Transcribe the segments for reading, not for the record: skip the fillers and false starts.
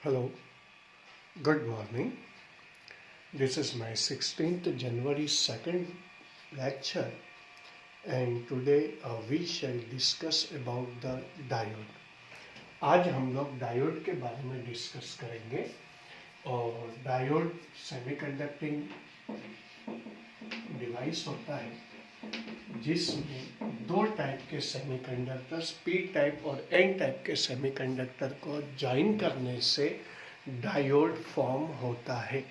Hello, good morning. This is my 16th January 2nd lecture, and today we shall discuss about the diode. आज हम लोग diode के बारे में discuss करेंगे और डायोड सेमीकंडक्टिंग डिवाइस होता है जिसमें दो टाइप के सेमीकंडक्टर्स पी टाइप और एन टाइप के सेमीकंडक्टर को ज्वाइन करने से डायोड फॉर्म होता है।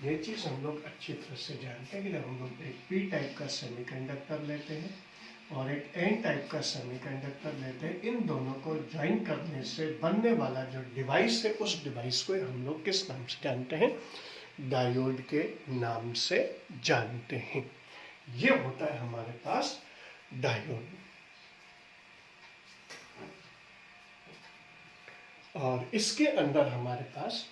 ये चीज़ हम लोग अच्छी तरह से जानते हैं कि जब हम लोग एक पी टाइप का सेमीकंडक्टर लेते हैं और एक एन टाइप का सेमीकंडक्टर लेते हैं, इन दोनों को ज्वाइन करने से बनने वाला जो डिवाइस है उस डिवाइस को हम लोग किस नाम से जानते हैं? डायोड के नाम से जानते हैं। ये होता है हमारे पास डायोड। और इसके अंदर हमारे पास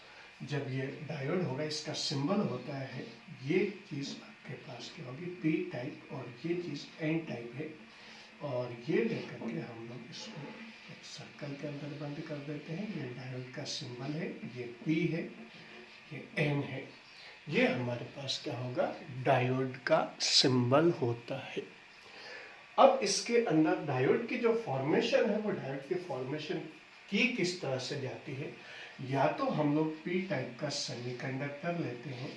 जब ये डायोड होगा, इसका सिंबल होता है, ये चीज़ आपके पास क्या होगी? पी टाइप, और ये चीज़ एन टाइप है। और ये लेकर के हम लोग इसको एक सर्कल के अंदर बंद कर देते हैं। ये डायोड का सिंबल है, ये पी है, ये एन है। ये हमारे पास क्या होगा? डायोड का सिंबल होता है। अब इसके अंदर डायोड की जो फॉर्मेशन है, वो डायोड की फॉर्मेशन की किस तरह से जाती है? या तो हम लोग पी टाइप का सेमीकंडक्टर लेते हैं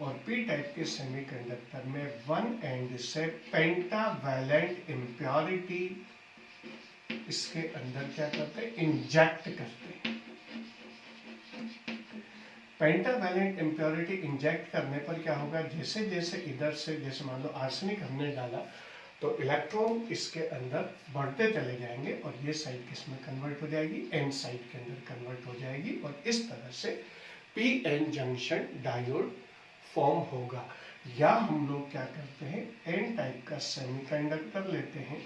और पी टाइप के सेमीकंडक्टर में वन एंड से पेंटावैलेंट इम्प्योरिटी इसके अंदर क्या करते हैं? इंजेक्ट करते हैं। पेंटावैलेंट इम्प्योरिटी इंजेक्ट करने पर क्या होगा? जैसे जैसे इधर से, जैसे मान लो आर्सेनिक हमने डाला तो इलेक्ट्रॉन इसके अंदर बढ़ते चले जाएंगे और ये साइड किसमें कन्वर्ट हो जाएगी? एन साइड के अंदर कन्वर्ट हो जाएगी और इस तरह से P N junction diode form होगा। या हम लोग क्या करते हैं? एन टाइप का सेमीकंडक्टर लेते हैं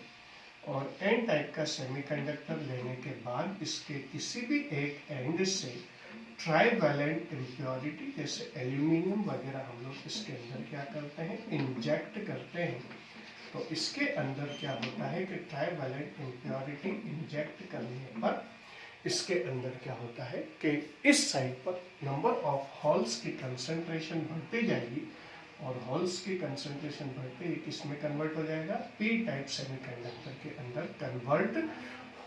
और एन टाइप का सेमीकंडक्टर लेने के बाद इसके किसी भी एक एंड से ट्राइवैलेंट इम्प्योरिटी जैसे एल्यूमिनियम वगैरह हम लोग इसके अंदर क्या करते हैं? इंजेक्ट करते हैं। तो इसके अंदर क्या होता है कि ट्राइवैलेंट इम्प्योरिटी इंजेक्ट करने पर इसके अंदर क्या होता है कि इस साइड पर नंबर ऑफ होल्स की कंसंट्रेशन बढ़ती जाएगी और होल्स की कंसंट्रेशन बढ़ते ही किसमें कन्वर्ट हो जाएगा? पी टाइप सेमीकंडक्टर के अंदर कन्वर्ट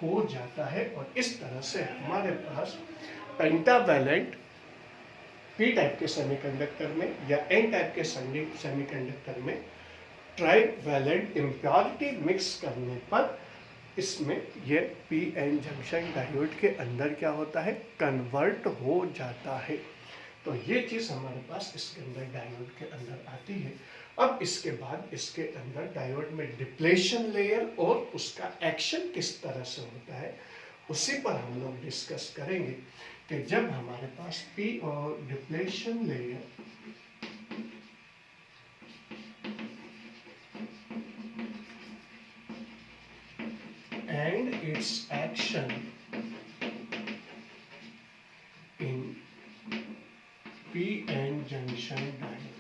हो जाता है। और इस तरह से हमारे पास पेंटावैलेंट पी टाइप के सेमीकंडक्टर में या एन टाइप के सेमीकंडक्टर में ट्राइवैलेंट इम्प्योरिटी मिक्स करने पर इसमें ये पी एन जंक्शन डायोड के अंदर क्या होता है? कन्वर्ट हो जाता है। तो ये चीज़ हमारे पास इसके अंदर डायोड के अंदर आती है। अब इसके बाद इसके अंदर डायोड में डिप्लेशन लेयर और उसका एक्शन किस तरह से होता है उसी पर हम लोग डिस्कस करेंगे कि जब हमारे पास पी और depletion layer and its action in p-n junction diode.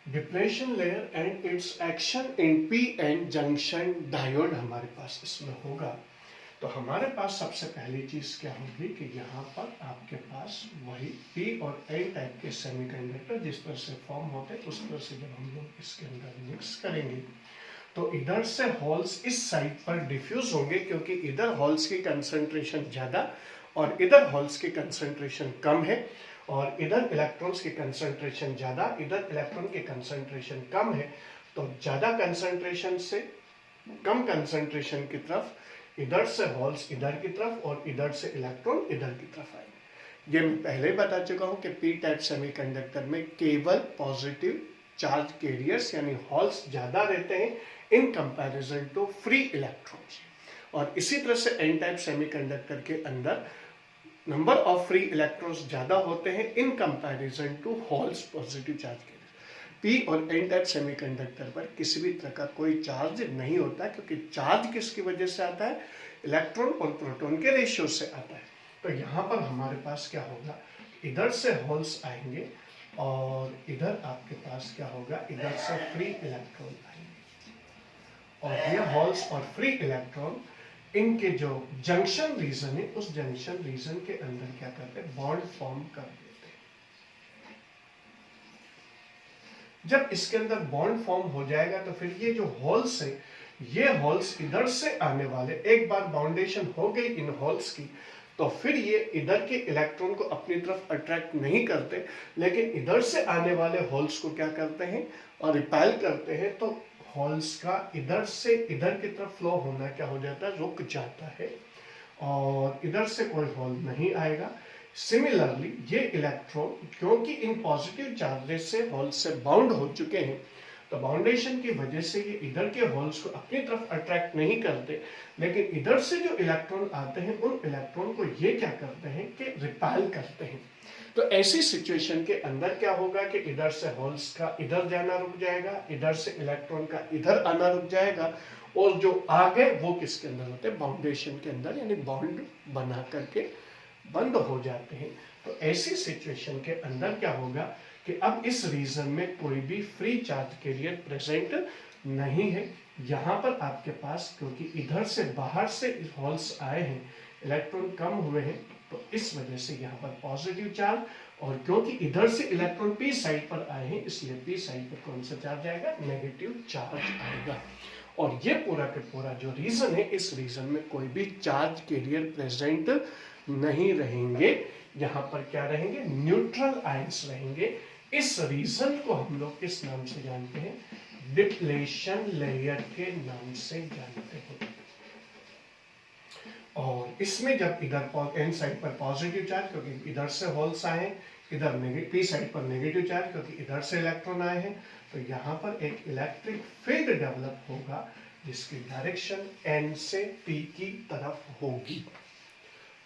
Depletion layer and it's action in p-n junction diode हमारे पास इसमें होगा। तो हमारे पास सबसे पहली चीज क्या होगी कि यहाँ पर आपके पास वही पी और एन टाइप के सेमीकंडक्टर जिस तरह से फॉर्म होते हैं उस तरह से जब हम लोग इसके अंदर मिक्स करेंगे तो इधर से होल्स इस साइड पर डिफ्यूज होंगे, क्योंकि इधर होल्स की कंसंट्रेशन ज़्यादा और इधर होल्स की कंसंट्रेशन कम है, और इधर इलेक्ट्रॉन्स की कंसंट्रेशन ज़्यादा, इधर इलेक्ट्रॉन की कंसंट्रेशन कम है। तो ज़्यादा कंसंट्रेशन से कम कंसंट्रेशन की तरफ इधर से होल्स इधर की तरफ और इधर से इलेक्ट्रॉन इधर की तरफ आएंगे। ये मैं पहले बता चुका हूँ कि पी टाइप सेमीकंडक्टर में केवल पॉजिटिव चार्ज कैरियर्स यानी होल्स ज़्यादा रहते हैं in comparison to free electrons. और इसी तरह से एन टाइप सेमीकंडक्टर के अंदर नंबर ऑफ फ्री इलेक्ट्रॉन्स ज़्यादा होते हैं in comparison to holes positive charge carriers. P और एन टाइप सेमीकंडक्टर पर किसी भी तरह का कोई चार्ज नहीं होता, क्योंकि चार्ज किसकी वजह से आता है? इलेक्ट्रॉन और प्रोटॉन के रेशियो से आता है। तो यहाँ पर हमारे पास क्या होगा? इधर से होल्स आएंगे और इधर आपके पास क्या होगा? इधर से फ्री इलेक्ट्रॉन आएंगे। और ये होल्स और फ्री इलेक्ट्रॉन इनके जो जंक्शन रीजन है उस जंक्शन रीजन के अंदर क्या करते हैं, बॉन्ड फॉर्म कर देते हैं। जब इसके अंदर बॉन्ड फॉर्म हो जाएगा तो फिर ये जो होल्स है, ये होल्स इधर से आने वाले, एक बार बाउंडेशन हो गई इन होल्स की तो फिर ये इधर के इलेक्ट्रॉन को अपनी तरफ अट्रैक्ट नहीं करते, लेकिन इधर से आने वाले होल्स को क्या करते हैं और रिपेल करते हैं। तो होल्स का इधर से इधर की तरफ फ्लो होना क्या हो जाता है, रुक जाता है और इधर से कोई होल नहीं आएगा। सिमिलरली ये इलेक्ट्रॉन क्योंकि इन पॉजिटिव चार्जेस से होल्स से बाउंड हो चुके हैं तो बाउंडेशन की वजह से ये इधर के होल्स को अपनी तरफ अट्रैक्ट नहीं करते, लेकिन इधर से जो इलेक्ट्रॉन आते हैं उन इलेक्ट्रॉन को ये क्या करते हैं कि रिपेल करते हैं। तो ऐसी सिचुएशन के अंदर क्या होगा कि इधर से होल्स का इधर जाना रुक जाएगा, इधर से इलेक्ट्रॉन का इधर आना रुक जाएगा और जो आगे वो किसके अंदर होते हैं, बाउंडेशन के अंदर, यानी बॉन्ड बना करके बंद हो जाते हैं। तो ऐसी सिचुएशन के अंदर क्या होगा कि अब इस रीजन में कोई भी फ्री चार्ज कैरियर प्रेजेंट नहीं है। यहाँ पर आपके पास क्योंकि इधर से बाहर से होल्स आए हैं, इलेक्ट्रॉन कम हुए हैं, तो इस वजह से यहाँ पर पॉजिटिव चार्ज, और क्योंकि इधर से इलेक्ट्रॉन पी साइड पर आए हैं इसलिए पी साइड पर कौन सा चार्ज आएगा, नेगेटिव चार्ज आएगा। और ये पूरा का पूरा जो रीजन है, इस रीजन में कोई भी चार्ज कैरियर प्रेजेंट नहीं रहेंगे। यहाँ पर क्या रहेंगे, न्यूट्रल आयंस रहेंगे। इस रीजन को हम लोग किस नाम से जानते हैं, डिप्लेशन लेयर के नाम से जानते हैं। और इसमें जब इधर एन साइड पर पॉजिटिव चार्ज क्योंकि इधर से होल्स आए, इधर पी साइड पर नेगेटिव चार्ज क्योंकि इधर से इलेक्ट्रॉन आए हैं, तो यहाँ पर एक इलेक्ट्रिक फील्ड डेवलप होगा जिसकी डायरेक्शन एन से पी की तरफ होगी।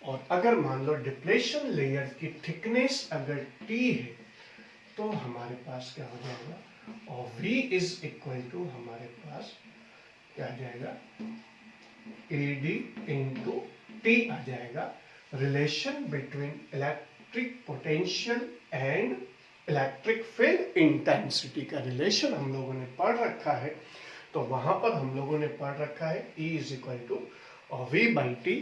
और अगर मान लो डिप्लेशन लेयर की थिकनेस अगर T है तो हमारे पास क्या हो जाएगा, और V इज इक्वल टू हमारे पास क्या आ जाएगा, AD इंटू T आ जाएगा। Relation between electric potential and electric field intensity का रिलेशन हम लोगों ने पढ़ रखा है। तो वहां पर हम लोगों ने पढ़ रखा है E is equal to V by T।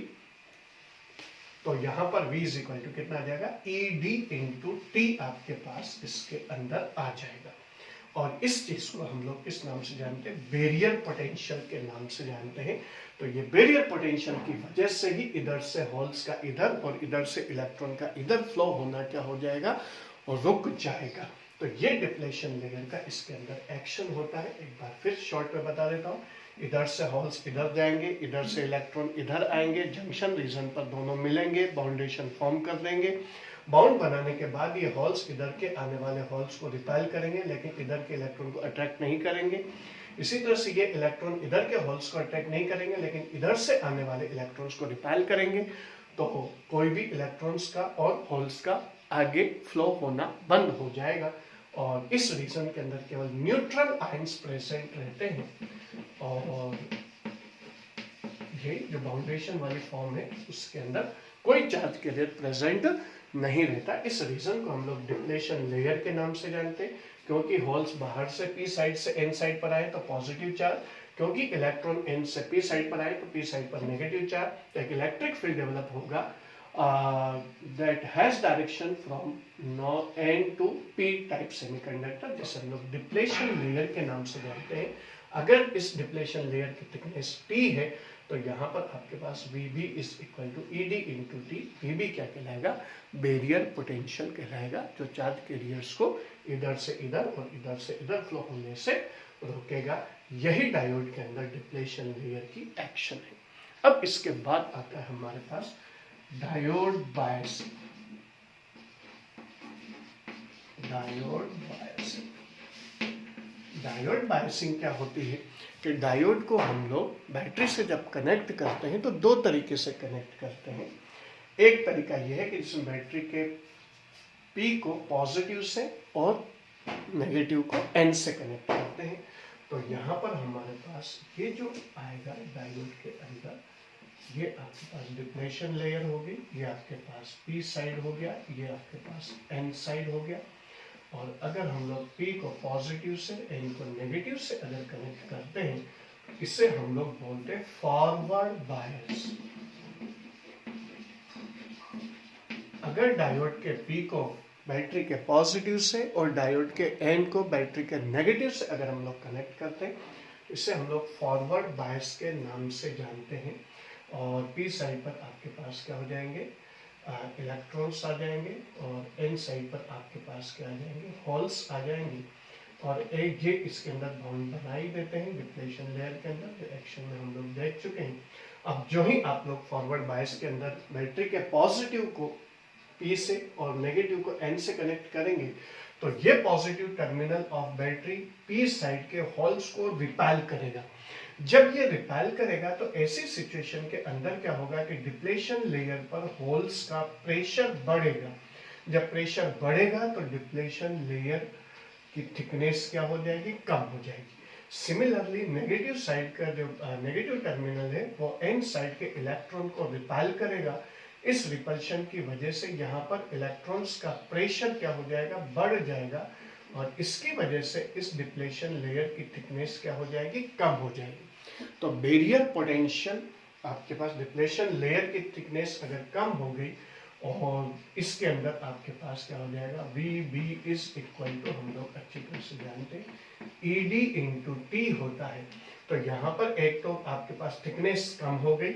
तो यहाँ पर V इज इक्वल टू कितना आ जाएगा, ED इंटू T आपके पास इसके अंदर आ जाएगा। और इस चीज को हम लोग किस नाम से जानते हैं, बैरियर पोटेंशियल के नाम से जानते हैं। तो ये बैरियर पोटेंशियल की वजह से ही इधर से होल्स का इधर और इधर से इलेक्ट्रॉन का इधर फ्लो होना क्या हो जाएगा, और रुक जाएगा। तो ये डिप्लेशन लेयर का इसके अंदर एक्शन होता है। एक बार फिर शॉर्ट में बता देता हूँ। इधर से होल्स इधर जाएंगे, इधर से इलेक्ट्रॉन इधर आएंगे, जंक्शन रीजन पर दोनों मिलेंगे, बाउंडेशन फॉर्म कर देंगे। बाउंड बनाने के बाद ये होल्स इधर के आने वाले होल्स को रिपेल करेंगे, लेकिन इधर के इलेक्ट्रॉन को अट्रैक्ट नहीं करेंगे। इसी तरह से ये इलेक्ट्रॉन इधर के होल्स को अट्रैक्ट नहीं करेंगे, लेकिन इधर से आने वाले इलेक्ट्रॉन्स को रिपेल करेंगे। तो कोई भी इलेक्ट्रॉन्स का और होल्स का आगे फ्लो होना बंद हो जाएगा। और इस रीजन के अंदर केवल न्यूट्रल आयंस प्रेजेंट रहते हैं। और ये जो बाउंडेशन वाली फॉर्म है उसके अंदर कोई चार्ज कैरियर प्रेजेंट नहीं रहता। इस रीजन को हम लोग डिप्लेशन लेयर के नाम से जानते हैं, क्योंकि होल्स बाहर से पी साइड से एन साइड पर आए तो पॉजिटिव चार्ज, क्योंकि इलेक्ट्रॉन एन से पी साइड पर आए तो पी साइड पर नेगेटिव चार्ज। तो एक इलेक्ट्रिक फील्ड डेवलप होगा that has direction from N to P type semiconductor, जिसे हम लोग डिप्लेशन लेयर के नाम से जानते हैं। अगर इस डिप्लेशन लेयर की थिकनेस T है तो यहाँ पर आपके पास VB is equal to ED into T। VB क्या कहलाएगा, बैरियर पोटेंशियल कहलाएगा, जो चार्ज कैरियर्स को इधर से इधर और इधर से इधर फ्लो होने से रोकेगा। यही डायोड के अंदर डिप्लेशन लेयर की एक्शन है। अब इसके बाद आता है हमारे पास डायोड बायसिंग। डायोड बायसिंग क्या होती है कि डायोड को हम लोग बैटरी से जब कनेक्ट करते हैं तो दो तरीके से कनेक्ट करते हैं। एक तरीका यह है कि जिसमें बैटरी के P को पॉजिटिव से और नेगेटिव को N से कनेक्ट करते हैं। तो यहाँ पर हमारे पास ये जो आएगा डायोड के अंदर, ये आपके पास डिप्लेशन लेयर होगी, ये आपके पास P साइड हो गया, ये आपके पास N साइड हो गया। और अगर हम लोग P को पॉजिटिव से N को नेगेटिव से अगर कनेक्ट करते हैं इसे हम लोग बोलते हैं फॉरवर्ड बायस। अगर डायोड के पी को बैटरी के पॉजिटिव से और डायोड के एन को बैटरी के नेगेटिव से अगर हम लोग कनेक्ट करते हैं, इसे हम लोग फॉरवर्ड बायस के नाम से जानते हैं। और पी साइड पर आपके पास क्या हो जाएंगे, इलेक्ट्रॉन्स आ जाएंगे, और एन साइड पर आपके पास क्या आ जाएंगे, होल्स आ जाएंगे। और एक ये इसके अंदर बॉन्ड बना ही देते हैं डिप्लेशन लेयर के अंदर, जो एक्शन में हम लोग देख चुके हैं। अब जो ही आप लोग फॉरवर्ड बायस के अंदर बैटरी के पॉजिटिव को पी से और नेगेटिव को एन से कनेक्ट करेंगे, तो ये positive terminal of battery P side के होल्स को रिपेल करेगा। जब ये रिपेल करेगा तो ऐसी सिचुएशन के अंदर क्या होगा कि डिप्लेशन लेयर पर होल्स का प्रेशर बढ़ेगा। जब प्रेशर बढ़ेगा तो डिप्लेशन लेयर की थिकनेस क्या हो जाएगी, कम हो जाएगी। सिमिलरली नेगेटिव साइड का जो नेगेटिव टर्मिनल है वो एन साइड के इलेक्ट्रॉन को रिपेल करेगा। इस रिपल्शन की वजह से यहाँ पर इलेक्ट्रॉन्स का प्रेशर क्या हो जाएगा, बढ़ जाएगा, और इसकी वजह से इस डिप्लेशन लेयर की थिकनेस क्या हो जाएगी, कम हो जाएगी। तो बैरियर पोटेंशियल आपके पास डिप्लेशन लेयर की थिकनेस अगर कम हो गई और इसके अंदर आपके पास क्या हो जाएगा, VB इज इक्वल टू, हम लोग अच्छी तरह से जानते हैं, ED इंटू टी होता है। तो यहाँ पर एक तो आपके पास थिकनेस कम हो गई,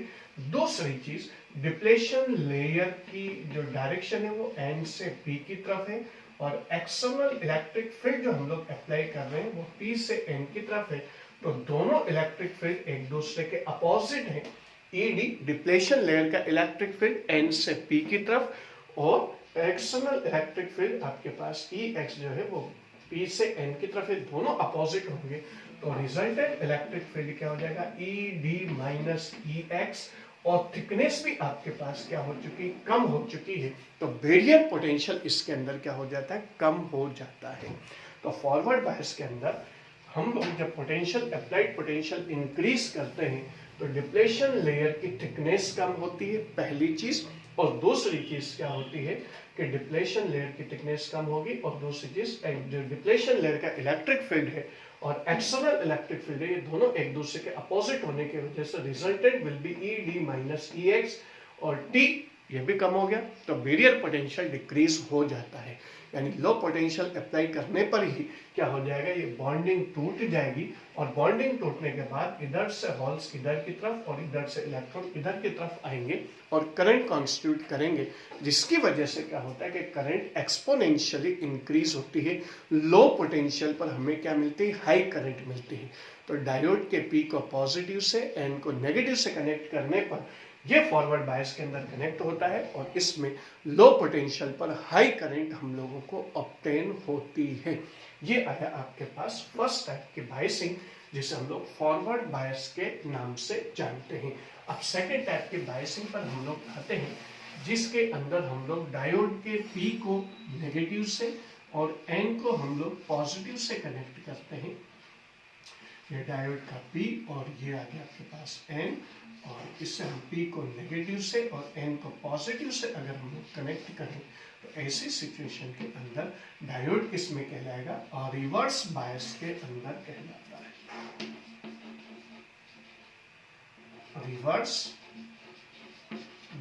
दूसरी चीज डिप्लेशन लेयर की जो डायरेक्शन है वो एन से पी की तरफ है, और एक्सटर्नल इलेक्ट्रिक फील्ड जो हम लोग अप्लाई कर रहे हैं वो पी से एन की तरफ है। तो दोनों इलेक्ट्रिक फील्ड एक दूसरे के अपोजिट है। ED डिप्लेशन लेयर का इलेक्ट्रिक फील्ड एन से पी की तरफ, और एक्सटर्नल इलेक्ट्रिक फील्ड आपके पास EX जो है वो पी से एन की तरफ है, दोनों अपोजिट होंगे। तो रिजल्टेंट इलेक्ट्रिक फील्ड क्या हो जाएगा, ED माइनस EX, और थिकनेस भी आपके पास क्या हो चुकी, कम हो चुकी है। तो बैरियर पोटेंशियल इसके अंदर क्या हो जाता है, कम हो जाता है। तो फॉरवर्ड बायस के अंदर हम लोग जब पोटेंशियल अप्लाइड पोटेंशियल इंक्रीज करते हैं तो डिप्लेशन लेयर की थिकनेस कम होती है, पहली चीज। और दूसरी चीज क्या होती है कि डिप्लेशन लेयर की थिकनेस कम होगी, और दूसरी चीज जो डिप्लेशन लेयर का इलेक्ट्रिक फील्ड है और एक्सटर्नल इलेक्ट्रिक फील्ड है, ये दोनों एक दूसरे के अपोजिट होने की वजह से resultant will be ED minus EX, और T ये भी कम हो गया। तो बैरियर पोटेंशियल डिक्रीज हो जाता है, यानी लो पोटेंशियल अप्लाई करने पर ही क्या हो जाएगा, ये बॉन्डिंग टूट जाएगी, और बॉन्डिंग टूटने के बाद इधर से होल्स इधर की तरफ और इधर से इलेक्ट्रॉन इधर की तरफ आएंगे और करंट कॉन्स्टिट्यूट करेंगे, जिसकी वजह से क्या होता है कि करंट एक्सपोनेंशियली इंक्रीज होती है। लो पोटेंशियल पर हमें क्या मिलती है, हाई करंट मिलती है। तो डायोड के पी को पॉजिटिव से एन को नेगेटिव से कनेक्ट करने पर ये फॉरवर्ड बायस के अंदर कनेक्ट होता है, और इसमें लो पोटेंशियल पर हाई करंट हम लोगों को ऑब्टेन होती है। ये आया आपके पास फर्स्ट टाइप की बायसिंग, जिसे हम लोग फॉरवर्ड बायस के नाम से जानते हैं। अब सेकेंड टाइप की बायसिंग पर हम लोग आते हैं, जिसके अंदर हम लोग डायोड के पी को नेगेटिव से और एन को हम लोग पॉजिटिव से कनेक्ट करते हैं। ये डायोड का पी और ये आ गया आपके पास एन, और इससे हम पी को नेगेटिव से और एन को पॉजिटिव से अगर हम लोग कनेक्ट करें तो ऐसी सिचुएशन के अंदर डायोड किस में कहलाएगा, और रिवर्स बायस के अंदर कहलाता है। रिवर्स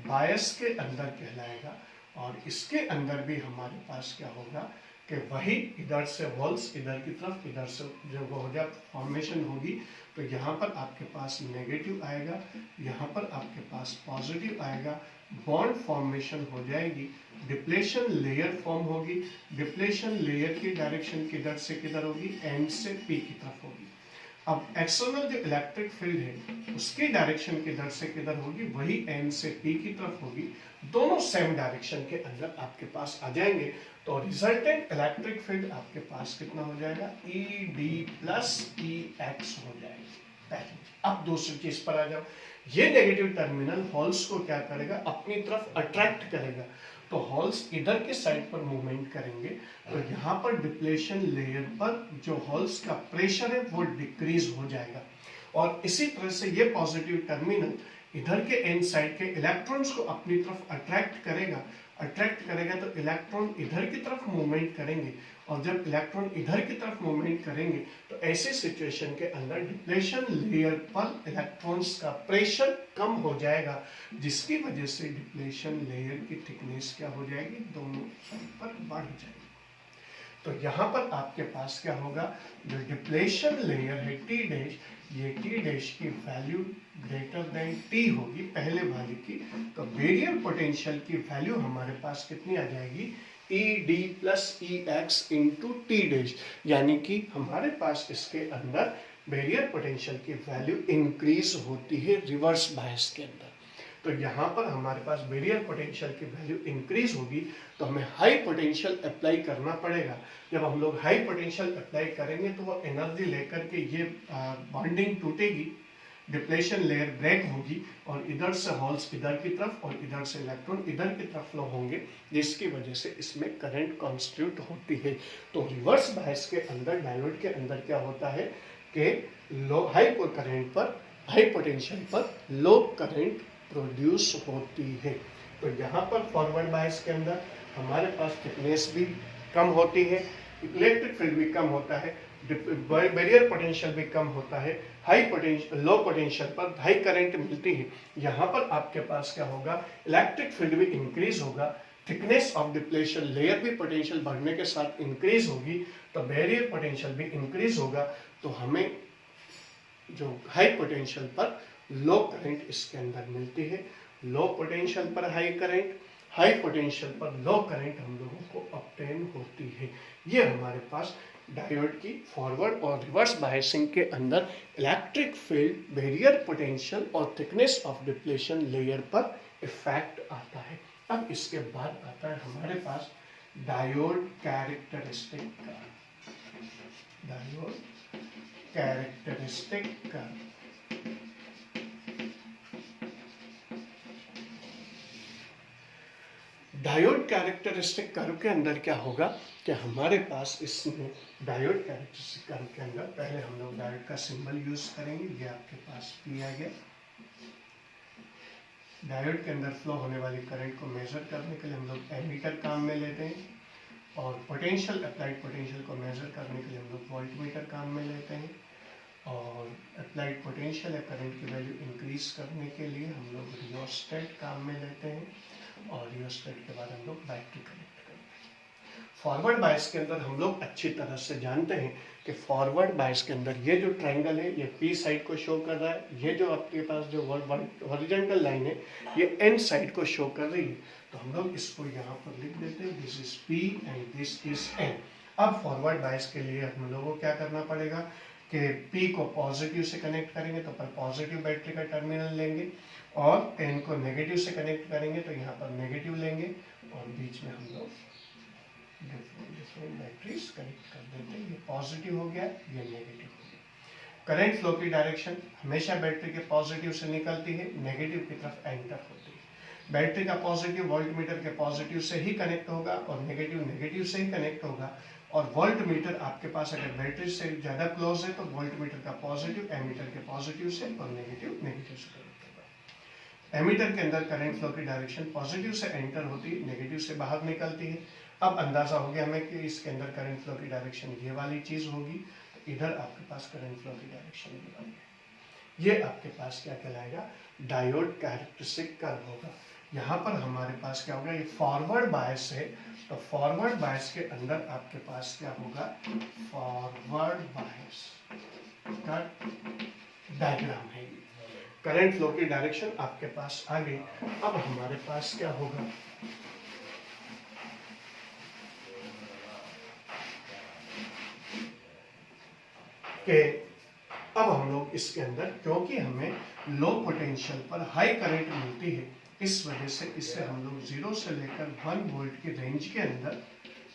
बायस के अंदर कहलाएगा, और इसके अंदर भी हमारे पास क्या होगा कि वही इधर से होल्स इधर की तरफ, इधर से जब वो हो जाए फॉर्मेशन होगी तो यहाँ पर आपके पास नेगेटिव आएगा, यहाँ पर आपके पास पॉजिटिव आएगा, बॉन्ड फॉर्मेशन हो जाएगी, डिप्लेशन लेयर फॉर्म होगी। डिप्लेशन लेयर की डायरेक्शन किधर से किधर होगी, एन से पी की तरफ होगी। अब एक्सटर्नल जो इलेक्ट्रिक फील्ड है उसकी डायरेक्शन किधर से किधर होगी, वही एन से पी की तरफ होगी। दोनों सेम डायरेक्शन के अंदर आपके पास आ जाएंगे, तो रिजल्टेंट इलेक्ट्रिक फील्ड आपके पास कितना हो जाएगा, ED प्लस EX हो जाएगा। अब दूसरी चीज पर आ जाओ, ये नेगेटिव टर्मिनल होल्स को क्या करेगा, अपनी तरफ अट्रैक्ट करेगा। तो होल्स इधर के साइड पर मूवमेंट करेंगे, तो यहाँ पर डिप्लेशन लेयर पर जो होल्स का प्रेशर है वो डिक्रीज हो जाएगा, और इसी तरह से ये पॉजिटिव टर्मिनल इधर के एन साइड के इलेक्ट्रॉन्स को अपनी तरफ अट्रैक्ट करेगा तो इलेक्ट्रॉन इधर की तरफ मूवमेंट करेंगे, और जब इलेक्ट्रॉन इधर की तरफ मूवमेंट करेंगे तो ऐसी सिचुएशन के अंदर डिप्लेशन लेयर पर इलेक्ट्रॉन्स का प्रेशर कम हो जाएगा, जिसकी वजह से डिप्लेशन लेयर की थिकनेस क्या हो जाएगी, दोनों साइड पर बढ़ जाएगी। तो यहाँ पर आपके पास क्या होगा, जो डिप्लेशन लेयर है टी डैश, ये टी डैश की वैल्यू ग्रेटर देन टी होगी पहले वाली की, तो बैरियर पोटेंशियल की वैल्यू हमारे पास कितनी आ जाएगी, ई डी प्लस ई एक्स इंटू टी डैश, यानी कि हमारे पास इसके अंदर बैरियर पोटेंशियल की वैल्यू इंक्रीज होती है रिवर्स बायस के अंदर। तो यहाँ पर हमारे पास बैरियर पोटेंशियल की वैल्यू इंक्रीज होगी तो हमें हाई पोटेंशियल अप्लाई करना पड़ेगा। जब हम लोग हाई पोटेंशियल अप्लाई करेंगे तो वो एनर्जी लेकर के ये बॉन्डिंग टूटेगी, डिप्लेशन लेयर ब्रेक होगी और इधर से होल्स इधर की तरफ और इधर से इलेक्ट्रॉन इधर की तरफ फ्लो होंगे, जिसकी वजह से इसमें करंट कॉन्स्टिट्यूट होती है। तो रिवर्स बायस के अंदर, डायोड के अंदर क्या होता है कि लो हाई करंट पर, हाई पोटेंशियल पर लो करंट प्रोड्यूस होती है। तो यहाँ पर फॉरवर्ड बायस के अंदर हमारे पास थिकनेस भी कम होती है, इलेक्ट्रिक फील्ड भी कम होता है, बैरियर पोटेंशियल भी कम होता है, हाई पोटेंशियल लो पोटेंशियल पर हाई करंट मिलती है। यहाँ पर आपके पास क्या होगा, इलेक्ट्रिक फील्ड भी इंक्रीज होगा, थिकनेस ऑफ डिप्लेशन लेयर भी पोटेंशियल बढ़ने के साथ इंक्रीज होगी, तो बैरियर पोटेंशियल भी इंक्रीज होगा। तो हमें जो हाई पोटेंशियल पर लो करंट इसके अंदर मिलती है, लो पोटेंशियल पर हाई करंट, हाई पोटेंशियल पर लो करंट हम लोगों को ऑब्टेन होती है। ये हमारे पास डायोड की फॉरवर्ड और रिवर्स बायसिंग के अंदर इलेक्ट्रिक फील्ड, बैरियर पोटेंशियल और थिकनेस ऑफ डिप्लेशन लेयर पर इफेक्ट आता है। अब इसके बाद आता है हमारे पास डायोड कैरेक्टरिस्टिक का, डायोड कैरेक्टरिस्टिक का। डायोड कैरेक्टरिस्टिक कर्व के अंदर क्या होगा कि हमारे पास इसमें डायोड कैरेक्टरिस्टिक कर्व के अंदर पहले हम लोग डायोड का सिंबल यूज करेंगे। ये आपके पास P आ गया। डायोड के अंदर फ्लो होने वाली करंट को मेजर करने के लिए हम लोग एमीटर काम में लेते हैं, और पोटेंशियल, अप्लाइड पोटेंशियल को मेजर करने के लिए हम लोग वोल्टमीटर काम में लेते हैं, और अप्लाइड पोटेंशियल या करंट की वैल्यू इंक्रीज करने के लिए हम लोग रियोस्टेट काम में लेते हैं, और रियोस्टेट के बाद हम लोग बैटरी कनेक्ट करते हैं। फॉरवर्ड बायस के अंदर हम लोग अच्छी तरह से जानते हैं कि फॉरवर्ड बायस के अंदर ये जो ट्रायंगल है ये पी साइड को शो कर रहा है, ये जो आपके पास जो हॉरिजॉन्टल लाइन है ये एन साइड को शो कर रही है। तो हम लोग इसको यहाँ पर लिख देते हैं, this is P and this is an. अब फॉरवर्ड बायस के लिए हम लोगों को क्या करना पड़ेगा कि P को पॉजिटिव से कनेक्ट करेंगे तो पर पॉजिटिव बैटरी का टर्मिनल लेंगे, और N को नेगेटिव से कनेक्ट करेंगे तो यहाँ पर नेगेटिव लेंगे, और बीच में हम लोग डिफरेंट बैटरीज कनेक्ट कर देते हैं। ये पॉजिटिव हो गया, ये नेगेटिव हो गया। करंट फ्लो की डायरेक्शन हमेशा बैटरी के पॉजिटिव से निकलती है, नेगेटिव की तरफ एंटर होती है। बैटरी का पॉजिटिव वोल्टमीटर के पॉजिटिव से ही कनेक्ट होगा, और नेगेटिव नेगेटिव से ही कनेक्ट होगा। और वोल्ट मीटर आपके पास अगर बैटरी से ज़्यादा क्लोज है तो वोल्ट मीटर का पॉजिटिव एमीटर के पॉजिटिव से और नेगेटिव नेगेटिव से कनेक्ट होगा। एमीटर के अंदर करंट फ्लो की डायरेक्शन पॉजिटिव से एंटर होती है, नेगेटिव से बाहर निकलती है। अब अंदाजा हो गया हमें कि इसके अंदर करंट फ्लो की डायरेक्शन ये वाली चीज़ होगी, तो इधर आपके पास करंट फ्लो की डायरेक्शन ये वाली है। ये आपके पास क्या कहलाएगा, डायोड कैरेक्टरिस्टिक कर्व होगा। यहाँ पर हमारे पास क्या होगा, ये फॉरवर्ड बायस है, तो फॉरवर्ड बायस के अंदर आपके पास क्या होगा, फॉरवर्ड बायस का डायग्राम है। करंट फ्लो की डायरेक्शन आपके पास आ गई। अब हमारे पास क्या होगा, कि अब हम लोग इसके अंदर, क्योंकि हमें लो पोटेंशियल पर हाई करंट मिलती है, इस वजह से इससे हम लोग 0 से लेकर 1 वोल्ट की रेंज के अंदर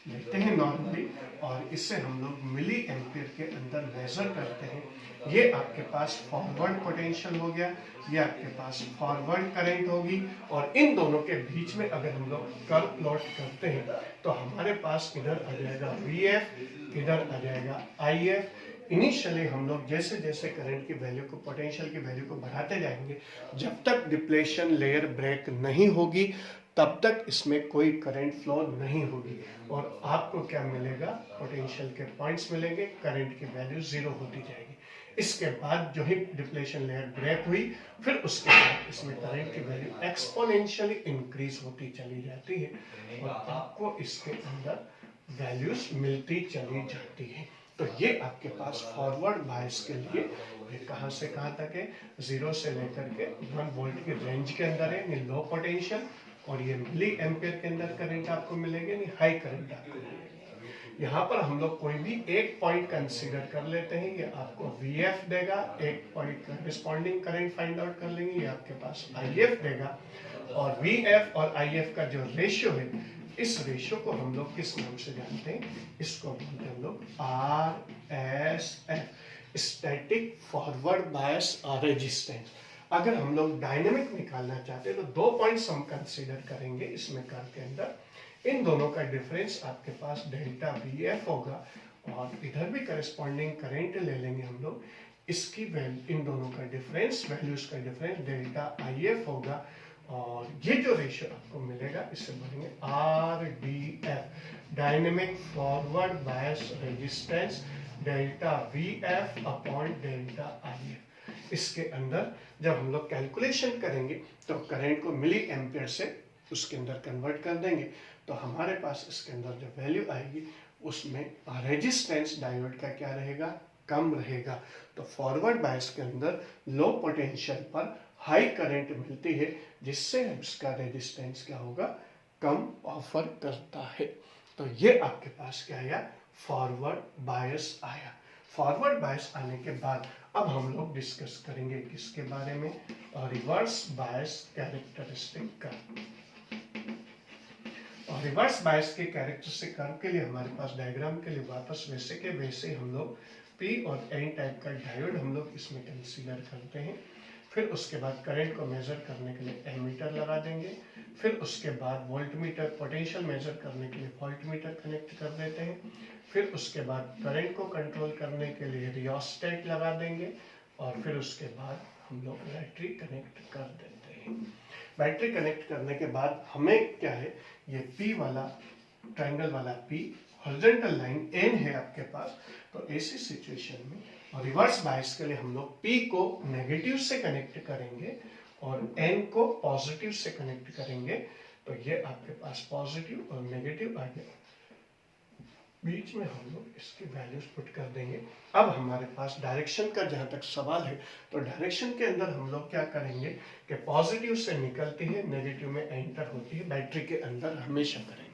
लेते हैं नॉर्मली, और इससे हम लोग मिली एम्पियर के अंदर मेजर करते हैं। ये आपके पास फॉरवर्ड पोटेंशियल हो गया, ये आपके पास फॉरवर्ड करंट होगी, और इन दोनों के बीच में अगर हम लोग कर्व प्लॉट करते हैं तो हमारे पास इधर आ जाएगा VF, इधर आ जाएगा IF, इनिशियली हम लोग जैसे जैसे करंट की वैल्यू को, पोटेंशियल की वैल्यू को बढ़ाते जाएंगे, जब तक डिप्लेशन लेयर ब्रेक नहीं होगी तब तक इसमें कोई करंट फ्लो नहीं होगी और आपको क्या मिलेगा, पोटेंशियल के पॉइंट्स मिलेंगे, करंट की वैल्यू जीरो होती जाएगी। इसके बाद जो ही डिप्लेशन लेयर ब्रेक हुई, फिर उसके बाद इसमें करंट की वैल्यू एक्सपोनेंशियली इंक्रीज होती चली जाती है और आपको इसके अंदर वैल्यूज मिलती चली जाती है। तो ये आपके पास फॉरवर्ड बायस के लिए ये कहाँ से कहाँ तक है, 0 से लेकर के 1 वोल्ट की रेंज के अंदर है, ये लो पोटेंशियल, और ये मिली एम्पियर के अंदर करंट आपको मिलेगा, नहीं हाई करंट आपको मिलेगा। यहाँ पर हम लोग कोई भी एक पॉइंट कंसीडर कर लेते हैं, ये आपको VF देगा, एक point responding current find out कर लेंगे, ये आपके पास IF देगा, और VF और IF का जो रेशियो है, इस रेशियो को हम लोग किस नाम से जानते हैं, इसको बोलते हैं हम लोग RSF, static forward bias resistance. अगर हम लोग डायनेमिक निकालना चाहते हैं तो 2 पॉइंट्स हम कंसीडर करेंगे इसमें कर्व के अंदर। इन दोनों का डिफरेंस आपके पास डेल्टा VF होगा और इधर भी करस्पॉन्डिंग करंट ले लेंगे हम लोग, इसकी इन दोनों का डिफरेंस, वैल्यूज का डिफरेंस डेल्टा IF होगा, और ये जो रेशियो आपको मिलेगा इससे बोलेंगे RDF, dynamic forward bias resistance, delta VF upon delta IF। इसके अंदर जब हम लोग कैलकुलेशन करेंगे तो करंट को मिली एम्पियर से उसके अंदर कन्वर्ट कर देंगे, तो हमारे पास इसके अंदर जो वैल्यू आएगी उसमें रेजिस्टेंस डायोड का क्या रहेगा, कम रहेगा। तो फॉरवर्ड बायस के अंदर लो पोटेंशियल पर हाई करंट मिलती है, जिससे इसका रेजिस्टेंस क्या होगा, कम ऑफर करता है। तो ये आपके पास क्या आया, फॉरवर्ड बायस आया। फॉरवर्ड बायस आने के बाद अब हम लोग डिस्कस करेंगे किसके बारे में, रिवर्स बायस कैरेक्टरिस्टिक कर्व। और रिवर्स बायस के कैरेक्टरिस्टिक कर्व के लिए हमारे पास डायग्राम के लिए वापस वैसे के वैसे हम लोग P और N टाइप का डायोड हम लोग इसमें कंसीडर करते हैं। फिर उसके बाद करंट को मेजर करने के लिए एमीटर लगा देंगे, फिर उसके बाद वोल्टमीटर, पोटेंशियल मेजर करने के लिए वोल्टमीटर कनेक्ट कर देते हैं, फिर उसके बाद करंट को कंट्रोल करने के लिए रियोस्टेट लगा देंगे, और फिर उसके बाद हम लोग बैटरी कनेक्ट कर देते हैं। बैटरी कनेक्ट करने के बाद हमें क्या है, ये P वाला ट्रायंगल वाला P, हॉरिजॉन्टल लाइन N है आपके पास। तो ऐसी सिचुएशन में और रिवर्स बायस के लिए हम लोग P को नेगेटिव से कनेक्ट करेंगे और N को पॉजिटिव से कनेक्ट करेंगे। तो ये आपके पास पॉजिटिव और नेगेटिव आ गया, बीच में हम लोग इसकी वैल्यूज पुट कर देंगे। अब हमारे पास डायरेक्शन का जहां तक सवाल है, तो डायरेक्शन के अंदर हम लोग क्या करेंगे कि पॉजिटिव से निकलती है, नेगेटिव में एंटर होती है, बैटरी के अंदर हमेशा करेंगे।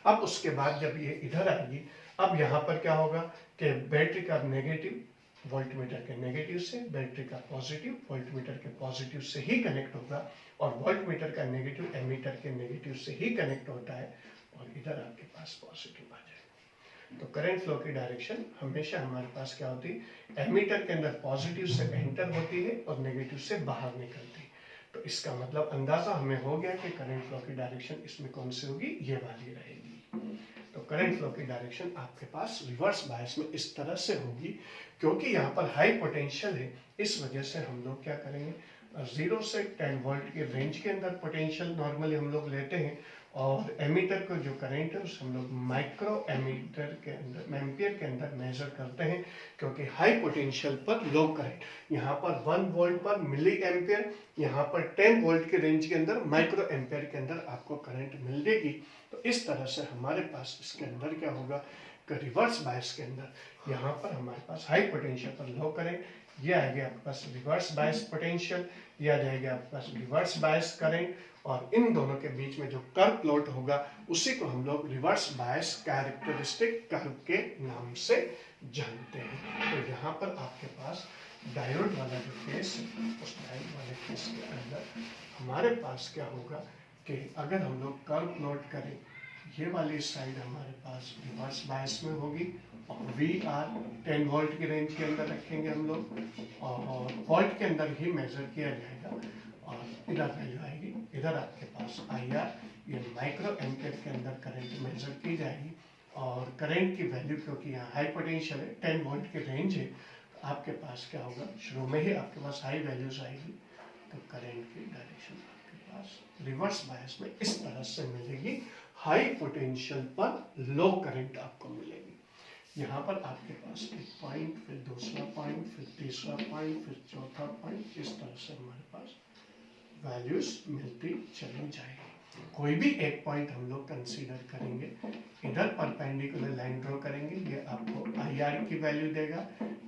अब उसके बाद जब ये इधर आएगी, अब यहाँ पर क्या होगा कि बैटरी का नेगेटिव वोल्टमीटर के नेगेटिव से, बैटरी का पॉजिटिव वोल्टमीटर के पॉजिटिव से ही कनेक्ट होगा, और वोल्टमीटर का नेगेटिव एमीटर के नेगेटिव से ही कनेक्ट होता है, और इधर आपके पास पॉजिटिव आ जाएगा। तो करंट फ्लो की डायरेक्शन हमेशा हमारे पास क्या होती है, एमीटर के अंदर पॉजिटिव से एंटर होती है और नेगेटिव से बाहर निकलती है। तो इसका मतलब अंदाजा हमें हो गया कि करंट फ्लो की डायरेक्शन इसमें कौन सी होगी, ये वाली रहेगी। तो करंट फ्लो की डायरेक्शन आपके पास रिवर्स बायस में इस तरह से होगी, क्योंकि यहाँ पर हाई पोटेंशियल है, इस वजह से हम लोग क्या करेंगे, 0 से 10 वोल्ट की रेंज के अंदर पोटेंशियल नॉर्मली हम लोग लेते हैं, और एमीटर को जो करंट है उसे हम लोग माइक्रो एमीटर के अंदर, एम्पियर के अंदर मेजर करते हैं, क्योंकि हाई पोटेंशियल पर लो करंट, यहाँ पर 1 वोल्ट पर मिली एम्पियर, यहाँ पर 10 वोल्ट के रेंज के अंदर माइक्रो एम्पियर के अंदर आपको करंट मिल देगी। तो इस तरह से हमारे पास इसके अंदर क्या होगा कि रिवर्स बायस के अंदर यहाँ पर हमारे पास हाई पोटेंशियल पर लो करंट, ये आएगा आपके पास रिवर्स बायस पोटेंशियल, ये आ जाएगा आपके पास रिवर्स बायस करंट, और इन दोनों के बीच में जो कर्व प्लॉट होगा उसी को हम लोग रिवर्स बायस कैरेक्टरिस्टिक कर्व के नाम से जानते हैं। तो यहाँ पर आपके पास डायोड वाला जो केस है, उस डायोड वाले केस के अंदर हमारे पास क्या होगा कि अगर हम लोग कर्व प्लॉट करें, ये वाली साइड हमारे पास रिवर्स बायस में होगी, और VR 10 वोल्ट की रेंज के अंदर रखेंगे हम लोग, और वोल्ट के अंदर ही मेजर किया जाएगा, और इधर वैल्यू आएगी, इधर आपके पास IR, ये माइक्रो एम्पियर के अंदर करंट मेजर की जाएगी, और करंट की वैल्यू, क्योंकि यहाँ हाई पोटेंशियल है, 10 वोल्ट की रेंज है, तो आपके पास क्या होगा, शुरू में ही आपके पास हाई वैल्यूज आएगी, तो करंट की डायरेक्शन आपके पास रिवर्स बायस में इस तरह से मिलेगी। हाई पोटेंशियल पर लो करंट आपको मिलेगी। यहाँ पर आपके पास एक पॉइंट, फिर दूसरा पॉइंट, फिर तीसरा पॉइंट, फिर चौथा पॉइंट, इस तरह से हमारे पास वैल्यूज मिलती चली जाएगी। कोई भी एक पॉइंट हम लोग कंसीडर करेंगे, इधर परपेंडिकुलर लाइन ड्रॉ करेंगे, ये आपको आई आर की वैल्यू देगा,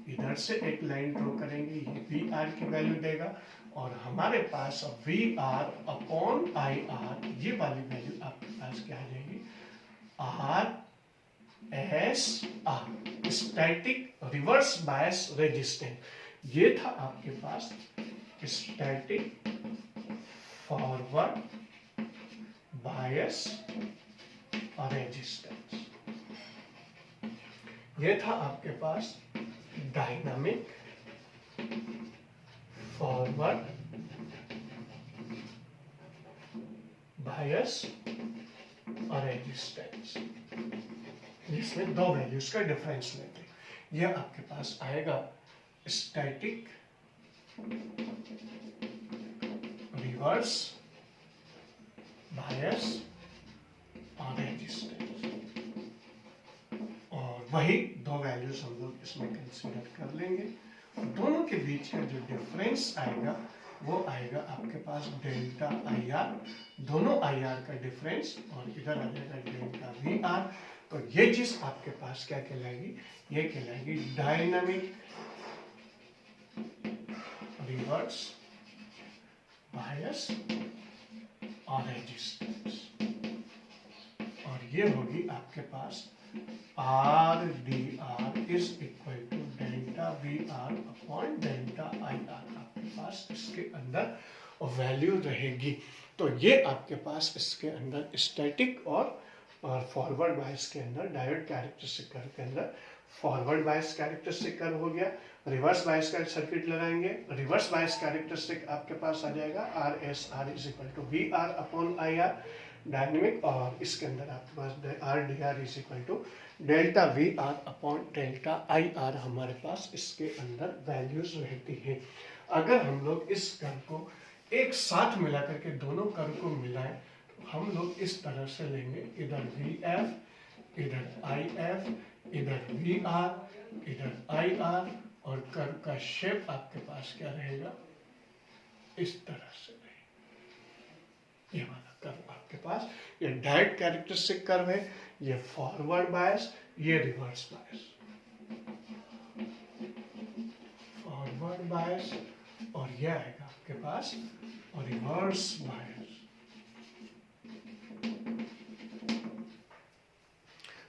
इधर से एक लाइन ड्रॉ करेंगे, ये वी आर की वैल्यू देगा, और हमारे पास V R upon I R, ये वाली वैल्यू आपके पास क्या आ जाएगी, R S R, static reverse bias resistance. ये था आपके पास स्टैटिक फॉरवर्ड बायस और रेजिस्टेंस। ये था आपके पास डायनामिक फॉरवर्ड बायस और रेजिस्टेंस, जिसमें दो वैल्यूज का डिफरेंस लेते हैं। यह आपके पास आएगा स्टैटिक रिवर्स बायस और रेजिस्टेंस, और वही दो वैल्यूज हम लोग इसमें कंसीडर कर लेंगे। दोनों के बीच का जो डिफरेंस आएगा वो आएगा आपके पास डेल्टा आई आर, दोनों आई आर का डिफरेंस, और इधर आ जाएगा डेल्टा वी आर। तो ये चीज आपके पास क्या कहलाएगी, ये कहलाएगी डायनामिक रिवर्स बायस और रेजिस्टेंस, और ये होगी आपके पास R D R is equal to delta V R upon delta I R. आपके पास इसके अंदर वैल्यू रहेगी। तो ये आपके पास इसके अंदर स्टैटिक और फॉरवर्ड बायस के अंदर डायोड कैरेक्टरिस्टिक कर्व के अंदर फॉरवर्ड बायस कैरेक्टरिस्टिक कर्व हो गया। रिवर्स बायस का सर्किट लगाएंगे, रिवर्स बायस कैरेक्टरिस्टिक आपके पास आ जाएगा R S R is equal to V R upon I R dynamic, और इसके अंदर आपके पास R D R is equal to delta V R upon delta I R हमारे पास इसके अंदर वैल्यूज रहती है। अगर हम लोग इस कर्व को एक साथ मिला करके दोनों कर्व को मिलाएं तो हम लोग इस तरह से लेंगे, इधर वी एफ, इधर आई एफ, इधर वी आर, इधर आई आर, और कर्व का शेप आपके पास क्या रहेगा, इस तरह से रहेगा। ये वाला कर्व आपके पास, ये डायोड कैरेक्टरिस्टिक कर्व है, ये फॉरवर्ड बायस, ये रिवर्स बायस, फॉरवर्ड बायस, और ये आएगा आपके पास और रिवर्स बायस।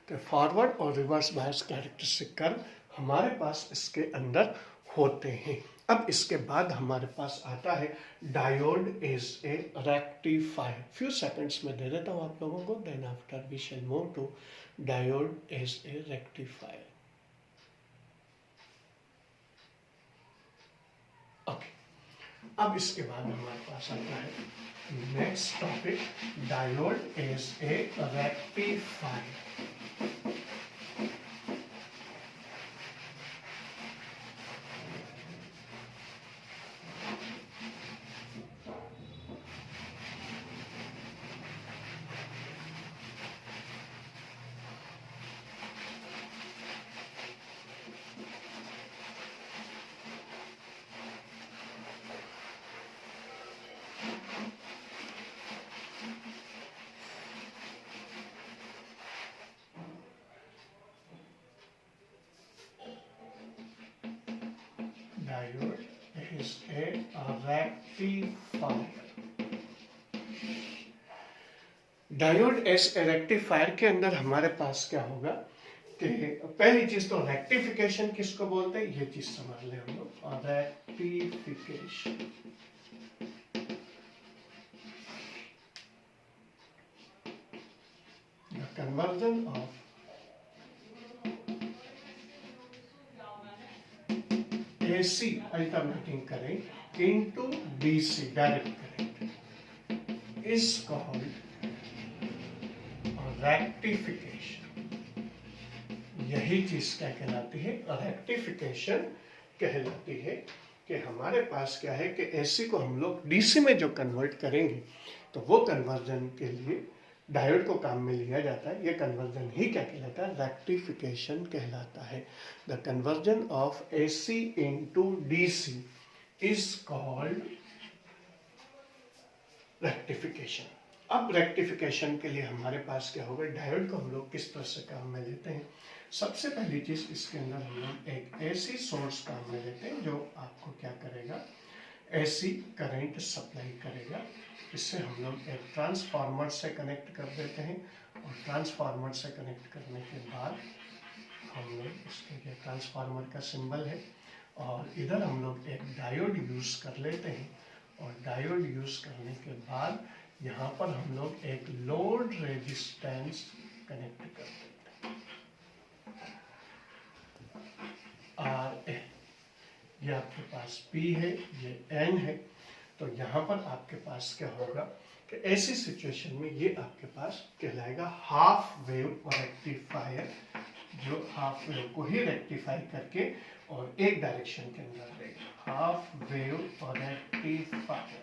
तो फॉरवर्ड और रिवर्स बायस कैरेक्टरिस्टिक कर्व हमारे पास इसके अंदर होते हैं। अब इसके बाद हमारे पास आता है diode is a rectifier. Few seconds में दे देता हूं आप लोगों को, then after we shall move to diode is a rectifier. Okay, अब इसके बाद हमारे पास आता है next topic, diode is a rectifier. Diode is a rectifier. Diode as a rectifier के अंदर हमारे पास क्या होगा कि पहली चीज तो रेक्टिफिकेशन किसको बोलते हैं, ये चीज समझ ले हम लोग। Rectification conversion of AC alternating current into DC direct current is called rectification. यही चीज क्या कहलाती है, रेक्टिफिकेशन कहलाती है। कि हमारे पास क्या है कि एसी को हम लोग डीसी में जो कन्वर्ट करेंगे तो वो कन्वर्जन के लिए डायोड को काम में लिया जाता है। ये कन्वर्जन ही क्या कहलाता है, रेक्टिफिकेशन कहलाता है। The conversion of AC into DC is called rectification. अब रेक्टिफिकेशन के लिए हमारे पास क्या होगा, डायोड को हम लोग किस तरह से काम में लेते हैं। सबसे पहली चीज, इसके अंदर हम लोग एक एसी सोर्स काम में लेते हैं जो आपको क्या करेगा, एसी करंट सप्लाई करेगा। इससे हम लोग एक ट्रांसफार्मर से कनेक्ट कर देते हैं और ट्रांसफार्मर से कनेक्ट करने के बाद हम लोग इसके ट्रांसफार्मर का सिंबल है और इधर हम लोग एक डायोड यूज कर लेते हैं और डायोड यूज करने के बाद यहाँ पर हम लोग एक लोड रेजिस्टेंस कनेक्ट कर देते हैं आर ए। ये आपके पास P है, ये N है। तो यहाँ पर आपके पास क्या होगा कि ऐसी सिचुएशन में ये आपके पास कहलाएगा हाफ वेव रेक्टिफायर, जो हाफ वेव को ही रेक्टिफाई करके और एक डायरेक्शन के अंदर रहेगा। Half wave rectifier.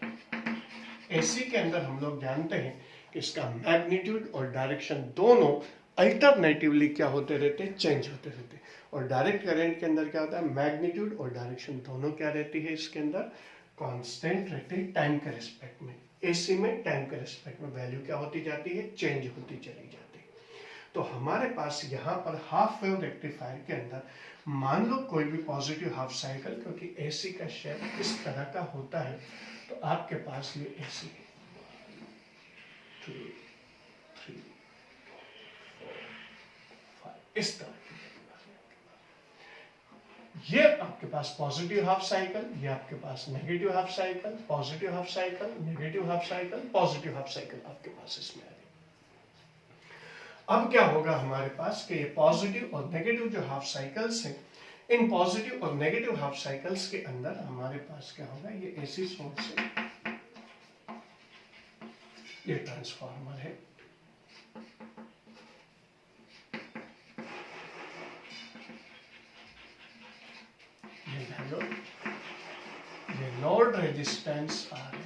एसी के अंदर हम लोग जानते हैं कि इसका मैग्नीट्यूड और डायरेक्शन दोनों अल्टरनेटिवली क्या होते रहते हैं, चेंज होते रहते हैं। और डायरेक्ट करंट के अंदर क्या होता है, मैग्नीट्यूड और डायरेक्शन दोनों क्या रहती है, इसके अंदर कांस्टेंट रहती है टाइम के रिस्पेक्ट में। एसी में टाइम के रिस्पेक्ट में वैल्यू क्या होती जाती है, चेंज होती चली जाती है। तो हमारे पास यहाँ पर हाफ वेव रेक्टिफायर के अंदर मान लो कोई भी पॉजिटिव हाफ साइकिल, क्योंकि एसी का शेप इस तरह का होता है, तो आपके पास ये एसी है 2 3 4 5 इस तरह की। ये आपके पास पॉजिटिव हाफ साइकिल, ये आपके पास negative half cycle, positive half cycle, negative half cycle, positive half cycle आपके पास इसमें आ गई। अब क्या होगा हमारे पास कि ये पॉजिटिव और नेगेटिव जो हाफ साइकिल्स हैं, इन पॉजिटिव और नेगेटिव हाफ साइकिल्स के अंदर हमारे पास क्या होगा, ये एसी सोर्स है, ये ट्रांसफार्मर है, ये डायोड, ये लोड रेजिस्टेंस आर है।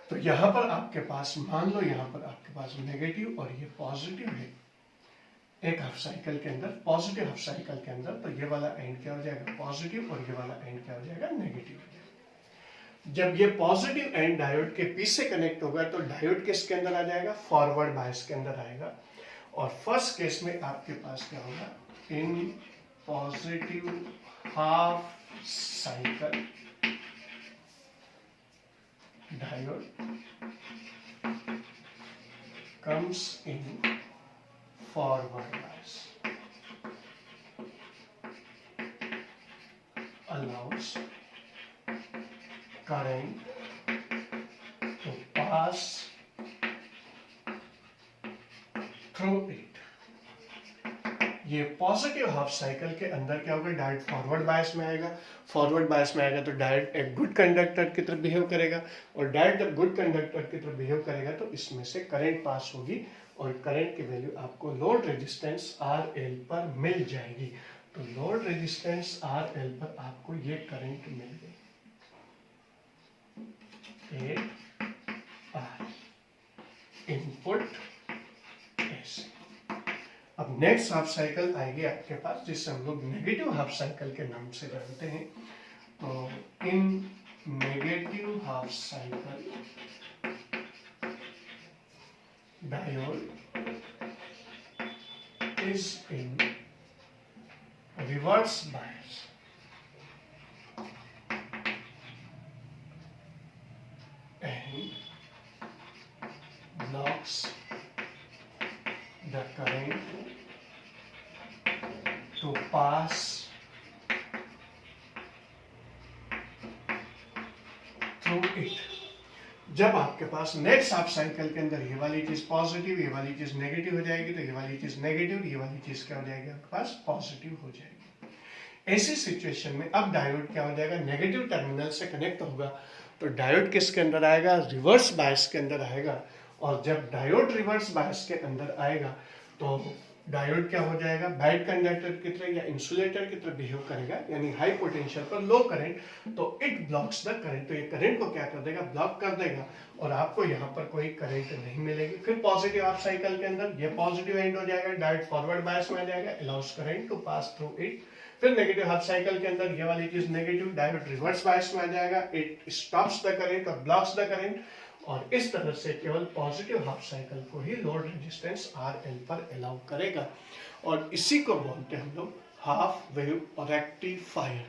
तो यहां पर आपके पास मान लो यहां पर आपके पास नेगेटिव और ये पॉजिटिव है एक हाफ साइकिल के अंदर, पॉजिटिव हाफ साइकिल के अंदर। तो ये वाला एंड क्या हो जाएगा, पॉजिटिव, और ये वाला एंड क्या हो जाएगा, नेगेटिव हो जाएगा। जब ये पॉजिटिव एंड डायोड के पी से कनेक्ट होगा तो डायोड किसके अंदर आ जाएगा, फॉरवर्ड बायस के अंदर आएगा। और फर्स्ट केस में आपके पास क्या होगा, in positive half cycle diode comes in forward bias, allows current to pass through it। ये पॉजिटिव हाफ साइकिल के अंदर क्या होगा, डायोड फॉरवर्ड बायस में आएगा। फॉरवर्ड बायस में आएगा तो डायोड एक गुड कंडक्टर की तरफ बिहेव करेगा, और डायोड जब गुड कंडक्टर की तरफ बिहेव करेगा तो इसमें से करंट पास होगी, और करंट की वैल्यू आपको लोड रेजिस्टेंस आर एल पर मिल जाएगी। तो लोड रेजिस्टेंस आर एल पर आपको ये करंट मिल गई, इनपुट एसी। अब नेक्स्ट हाफ साइकिल आएगी आपके पास, जिससे हम लोग नेगेटिव हाफ साइकिल के नाम से जानते हैं। तो in negative half cycle diode is in reverse bias and blocks the current to pass through it। जब आपके पास नेक्स्ट हाफ साइकिल के अंदर ये वाली चीज पॉजिटिव, ये वाली चीज नेगेटिव हो जाएगी, तो ये वाली चीज नेगेटिव, ये वाली चीज क्या हो जाएगी आपके पास, पॉजिटिव हो जाएगी। ऐसी सिचुएशन में अब डायोड क्या हो जाएगा, नेगेटिव टर्मिनल से कनेक्ट होगा, तो डायोड किसके अंदर आएगा, रिवर्स बायस के अंदर आएगा। और जब डायोड रिवर्स बायस के अंदर आएगा तो डायोड क्या हो जाएगा, बैड कंडक्टर की तरह या इंसुलेटर की तरह बिहेव करेगा, यानी हाई पोटेंशियल पर लो करंट, तो इट ब्लॉक्स द करंट, तो ये करंट को क्या कर देगा, ब्लॉक कर देगा और आपको यहाँ पर कोई करंट नहीं मिलेगी। फिर पॉजिटिव हाफ साइकिल के अंदर ये पॉजिटिव एंड हो जाएगा, डायोड फॉरवर्ड बायस में आ जाएगा, allows current to pass through it. फिर नेगेटिव हाफ साइकिल के अंदर ये वाली चीज नेगेटिव, डायोड रिवर्स बायस में आ जाएगा, इट स्टॉप्स द करंट और ब्लॉक्स द करंट, और इस तरह से केवल पॉजिटिव हाफ साइकिल को ही लोड रेजिस्टेंस RL पर अलाउ करेगा, और इसी को बोलते हैं हम लोग हाफ वेव रेक्टिफायर।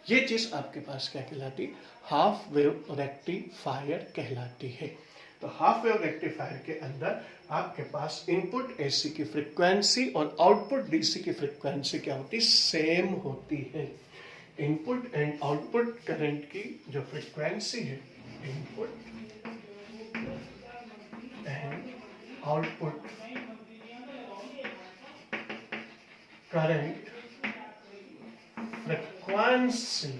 ये चीज आपके पास क्या कहलाती, हाफ वेव रेक्टिफायर कहलाती है। तो हाफ वेव रेक्टिफायर के अंदर आपके पास इनपुट AC की फ्रीक्वेंसी और आउटपुट DC की फ्रीक्वेंसी क्या होती, सेम होती है। इनपुट एंड आउटपुट करंट की जो फ्रीक्वेंसी है, input and output current frequency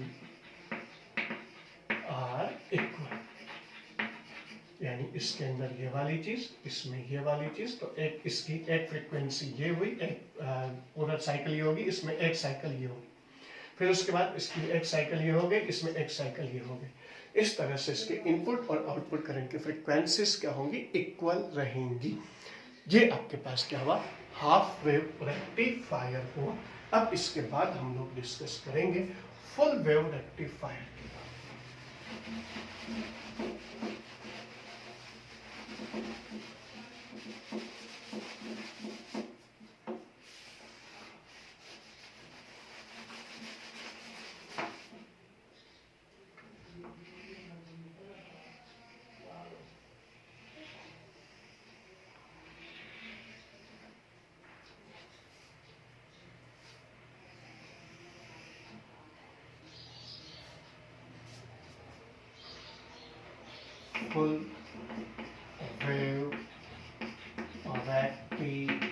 are equal, यानी इसके अंदर ये वाली चीज, इसमें ये वाली चीज, तो एक इसकी एक फ्रीक्वेंसी ये हुई, एक पूरा साइकिल ये होगी, इसमें एक साइकिल ये होगी, फिर उसके बाद इसकी एक साइकिल ये हो गई, इसमें एक साइकिल ये हो गई। इस तरह से इसके इनपुट और आउटपुट करंट की फ्रीक्वेंसीज क्या होंगी, इक्वल रहेंगी। ये आपके पास क्या हुआ, हाफ वेव रेक्टिफायर हुआ। अब इसके बाद हम लोग डिस्कस करेंगे फुल वेव रेक्टिफायर के बारे में। Full wave rectifier,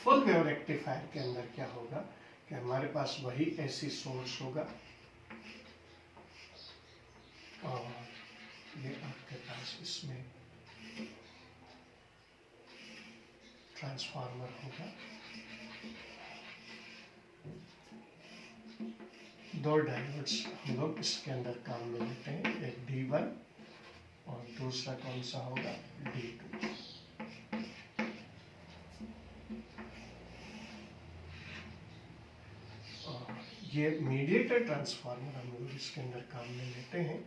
full wave rectifier के अंदर क्या होगा कि हमारे पास वही AC सोर्स होगा और ये आपके पास इसमें ट्रांसफार्मर होगा, दो डायोड्स हम लोग इसके अंदर काम में लेते हैं, एक D1 और दूसरा कौन सा होगा, D2। और ये मीडिएटर ट्रांसफार्मर हम लोग इसके अंदर काम में लेते हैं,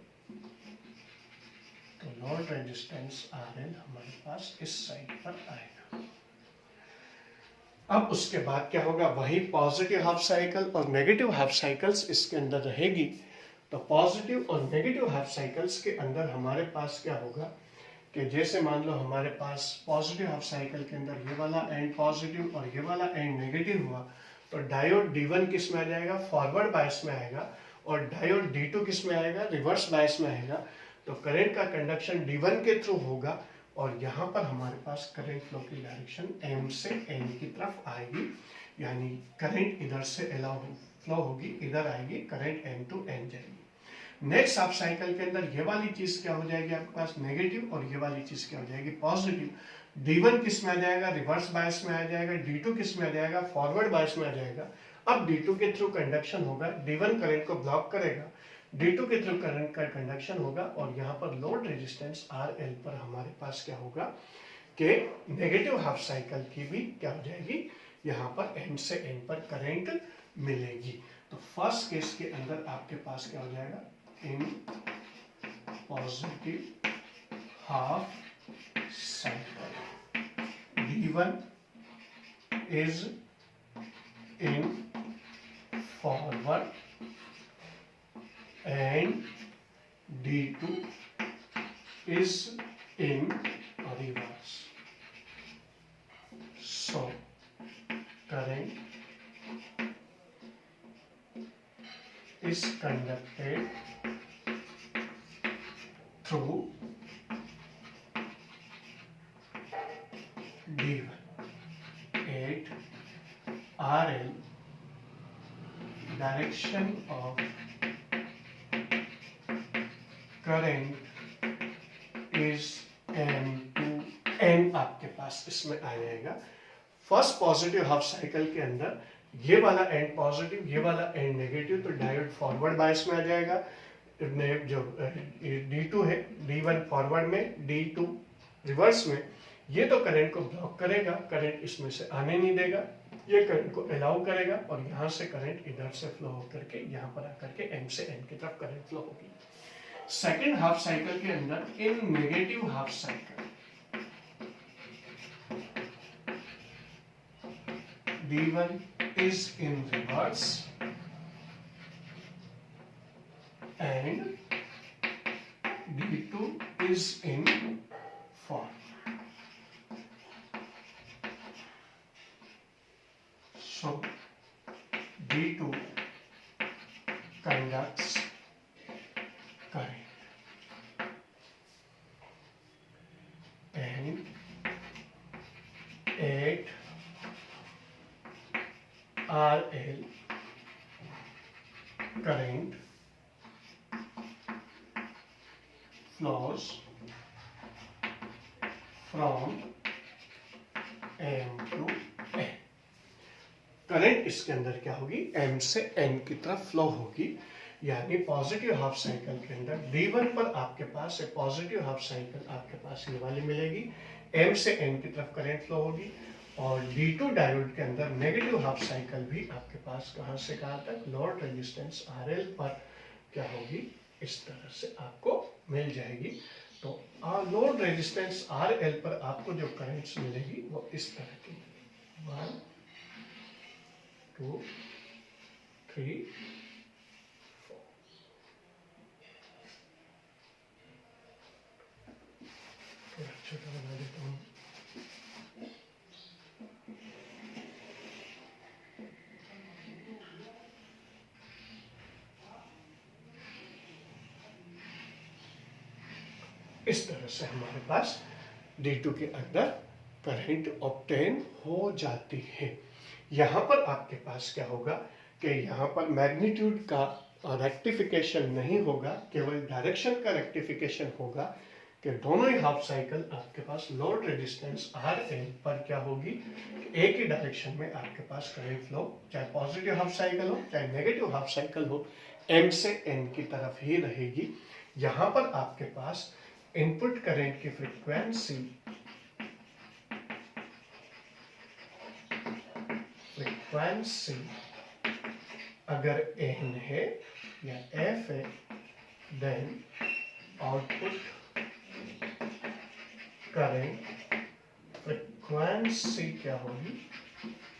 तो लोड रेजिस्टेंस RL हमारे पास इस साइड पर आएगा। अब उसके बाद क्या होगा, वही पॉजिटिव हाफ साइकिल और नेगेटिव हाफ साइकिल्स इसके अंदर रहेगी। तो पॉजिटिव और नेगेटिव हाफ साइकिल्स के अंदर हमारे पास क्या होगा कि जैसे मान लो हमारे पास पॉजिटिव हाफ साइकिल के अंदर ये वाला एंड पॉजिटिव और ये वाला एंड नेगेटिव हुआ, तो डायोड D1 किस में आ जाएगा, फॉरवर्ड बायस में आएगा, और डायोड D2 किस में आएगा, रिवर्स बायस में आएगा। तो करंट का कंडक्शन D1 के थ्रू होगा और यहाँ पर हमारे पास करंट फ्लो की डायरेक्शन M से N की तरफ आएगी, यानी करंट इधर से फ्लो होगी, इधर आएगी, करंट N to N जाएगी। नेक्स्ट हाफ साइकिल के अंदर ये वाली चीज क्या हो जाएगी आपके पास, नेगेटिव, और ये वाली चीज क्या हो जाएगी, पॉजिटिव। D1 किस में आ जाएगा, रिवर्स बायस में आ जाएगा, D2 किस में आ जाएगा, फॉरवर्ड बायस में आ जाएगा। अब D2 के थ्रू कंडक्शन होगा, D1 करंट को ब्लॉक करेगा, D2 के थ्रू करंट का कंडक्शन होगा, और यहाँ पर लोड रेजिस्टेंस RL पर हमारे पास क्या होगा कि नेगेटिव हाफ साइकिल की भी क्या हो जाएगी, यहाँ पर एंड से एंड पर करंट मिलेगी। तो फर्स्ट केस के अंदर आपके पास क्या हो जाएगा, in positive half cycle D1 is in forward and D2 is in reverse. So current is conducted through D1 at RL, direction of current is M2N आपके पास इसमें आ जाएगा। फर्स्ट पॉजिटिव हाफ साइकिल के अंदर ये वाला एंड पॉजिटिव, ये वाला एंड नेगेटिव, तो डायोड फॉरवर्ड बायस में आ जाएगा। जो D2 है, D1 फॉरवर्ड में, D2 रिवर्स में। ये तो करंट को ब्लॉक करेगा, करंट इसमें से आने नहीं देगा, ये करंट को अलाउ करेगा और यहाँ से करंट इधर से फ्लो होकर के यहाँ पर आकर के M से N की तरफ करंट फ्लो होगी। सेकेंड हाफ साइकिल के अंदर in negative half cycle D1 is in reverse and D2 is in forward. So D2 conducts current and 8 RL current flows from M to N। Current इसके अंदर क्या होगी, M से N की तरफ flow होगी। यानी पॉजिटिव हाफ साइकिल के अंदर D1 पर आपके पास एक पॉजिटिव हाफ साइकिल आपके पास ये वाली मिलेगी, M से N की तरफ करंट फ्लो होगी। और D2 डायोड के अंदर नेगेटिव हाफ साइकिल भी आपके पास कहां से कहां तक, लोड रेजिस्टेंस RL पर क्या होगी, इस तरह से आपको मिल जाएगी। तो लोड रेजिस्टेंस RL पर आपको जो करंट्स मिलेगी वो इस तरह की 1 2 3 4। थोड़ा छोटा बना देता हूँ। इस तरह से हमारे पास D2 के अंदर करंट ऑब्टेन हो जाती है। यहाँ पर आपके पास क्या होगा कि यहाँ पर मैग्नीट्यूड का रेक्टिफिकेशन नहीं होगा, केवल डायरेक्शन का रेक्टिफिकेशन होगा कि दोनों ही हाफ साइकिल आपके पास लोड रेजिस्टेंस RL पर क्या होगी, एक ही डायरेक्शन में आपके पास करंट फ्लो, चाहे पॉजिटिव हाफ साइकिल हो चाहे नेगेटिव हाफ साइकिल हो, M से N की तरफ ही रहेगी। यहाँ पर आपके पास इनपुट करंट की फ्रीक्वेंसी अगर N है या F है, देन आउटपुट करंट फ्रीक्वेंसी क्या होगी,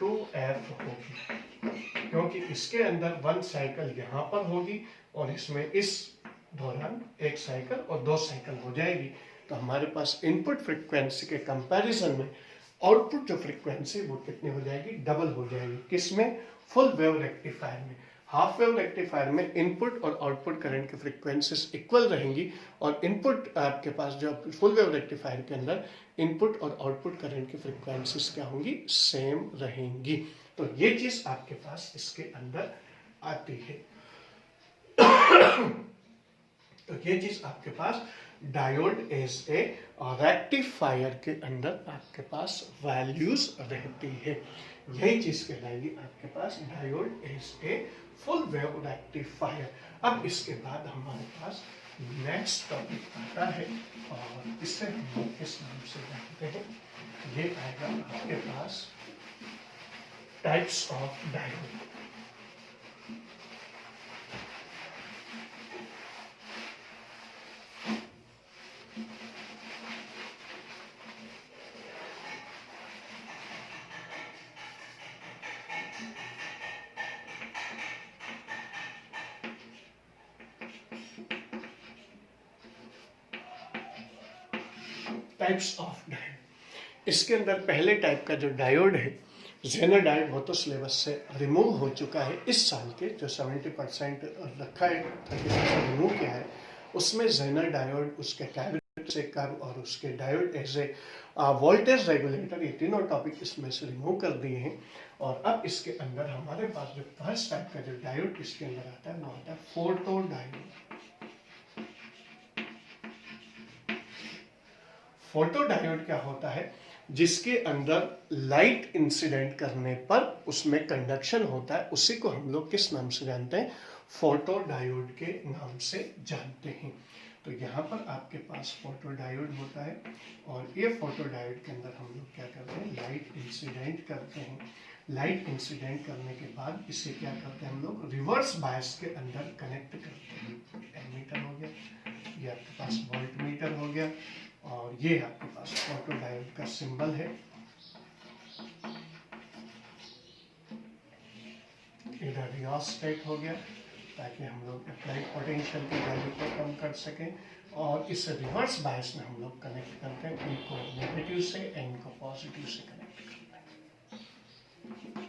2F होगी। क्योंकि इसके अंदर 1 साइकिल यहाँ पर होगी और इसमें इस दौरान 1 साइकिल और 2 साइकिल हो जाएगी। तो हमारे पास इनपुट फ्रीक्वेंसी के कंपैरिजन में आउटपुट जो फ्रीक्वेंसी वो कितनी हो जाएगी, डबल हो जाएगी। किसमें, फुल वेव रेक्टिफायर में। हाफ वेव रेक्टिफायर में इनपुट और आउटपुट करंट की फ्रीक्वेंसीज इक्वल रहेंगी और इनपुट आपके पास जो फुल वेव रेक्टिफायर के अंदर इनपुट और आउटपुट करंट की फ्रीक्वेंसीज क्या होंगी, सेम रहेंगी। तो ये चीज आपके पास इसके अंदर आती है। तो ये चीज आपके पास डायोड एज ए रेक्टिफायर के अंदर आपके पास वैल्यूज रहती है। यही चीज कहलाएगी आपके पास diode as a full wave rectifier. अब इसके बाद हमारे पास नेक्स्ट टॉपिक आता है और इसे हम किस नाम से जानते हैं, ये आएगा आपके पास types of diode. Types of diode. इसके अंदर पहले टाइप का जो डायोड है जेनर डायोड, वो तो सिलेबस से रिमूव हो चुका है इस साल के, जो 70% रखा है 30% रिमूव किया है। उसमें जेनर डायोड, उसके कैरेक्टरिस्टिक कर्व और उसके diode as a voltage regulator, ये तीनों टॉपिक इसमें से रिमूव कर दिए हैं। और अब इसके अंदर हमारे पास जो फर्स्ट टाइप का जो डायोड इसके अंदर आता है वो आता है फोटो डायोड। फोटो डायोड क्या होता है, जिसके अंदर लाइट इंसिडेंट करने पर उसमें कंडक्शन होता है, उसी को हम लोग किस नाम से जानते हैं, फोटो डायोड के नाम से जानते हैं। तो यहाँ पर आपके पास फोटो डायोड होता है और ये फोटो डायोड के अंदर हम लोग क्या करते हैं, लाइट इंसिडेंट करते हैं। लाइट इंसिडेंट करने के बाद इसे क्या करते हैं हम लोग, रिवर्स बायस के अंदर कनेक्ट करते हैं। एमीटर हो गया, ये आपके पास वोल्ट मीटर हो गया और ये आपके पास फोटो डायोड का सिंबल है। इधर रियोस्टेट हो गया ताकि हम लोग अप्लाइड पोटेंशियल की वैल्यू को कम कर सकें और इस रिवर्स बायस में हम लोग कनेक्ट करते हैं, पी को नेगेटिव से एन को पॉजिटिव से कनेक्ट करते हैं।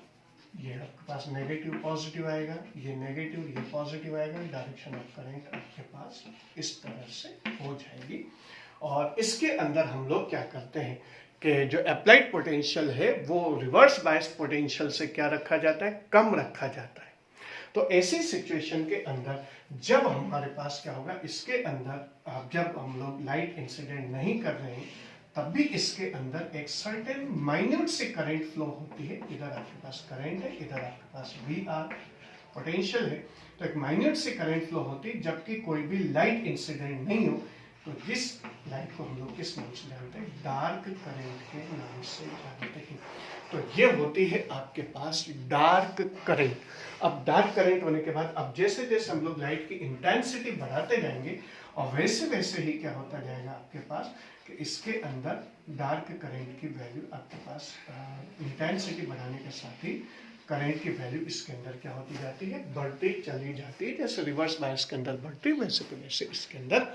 ये आपके पास नेगेटिव पॉजिटिव आएगा, ये नेगेटिव ये पॉजिटिव आएगा, डायरेक्शन ऑफ करंट आपके पास इस तरह से हो जाएगी। और इसके अंदर हम लोग क्या करते हैं कि जो अप्लाइड पोटेंशियल है वो रिवर्स बायस पोटेंशियल से क्या रखा जाता है, कम रखा जाता है। तो ऐसी सिचुएशन के अंदर जब हमारे पास क्या होगा, इसके अंदर जब हम लोग लाइट इंसिडेंट नहीं कर रहे हैं तब भी इसके अंदर एक सर्टेन माइन्यूट से करंट फ्लो होती है। इधर आपके पास करंट है, इधर आपके पास वी आर पोटेंशियल है, तो एक माइन्यूट से करंट फ्लो होती है जबकि कोई भी लाइट इंसिडेंट नहीं हो। तो जिस लाइट को हम लोग किस नाम से जानते हैं, डार्क करंट के नाम से जानते हैं। तो ये होती है आपके पास डार्क करंट। अब डार्क करंट होने के बाद अब जैसे जैसे हम लोग लाइट की इंटेंसिटी बढ़ाते जाएंगे और वैसे वैसे ही क्या होता जाएगा आपके पास कि इसके अंदर डार्क करंट की वैल्यू आपके पास इंटेंसिटी बढ़ाने के साथ ही करंट की वैल्यू इसके अंदर क्या होती जाती है, बढ़ती चली जाती है। जैसे रिवर्स बायस के अंदर बढ़ती है वैसे तो वैसे इसके अंदर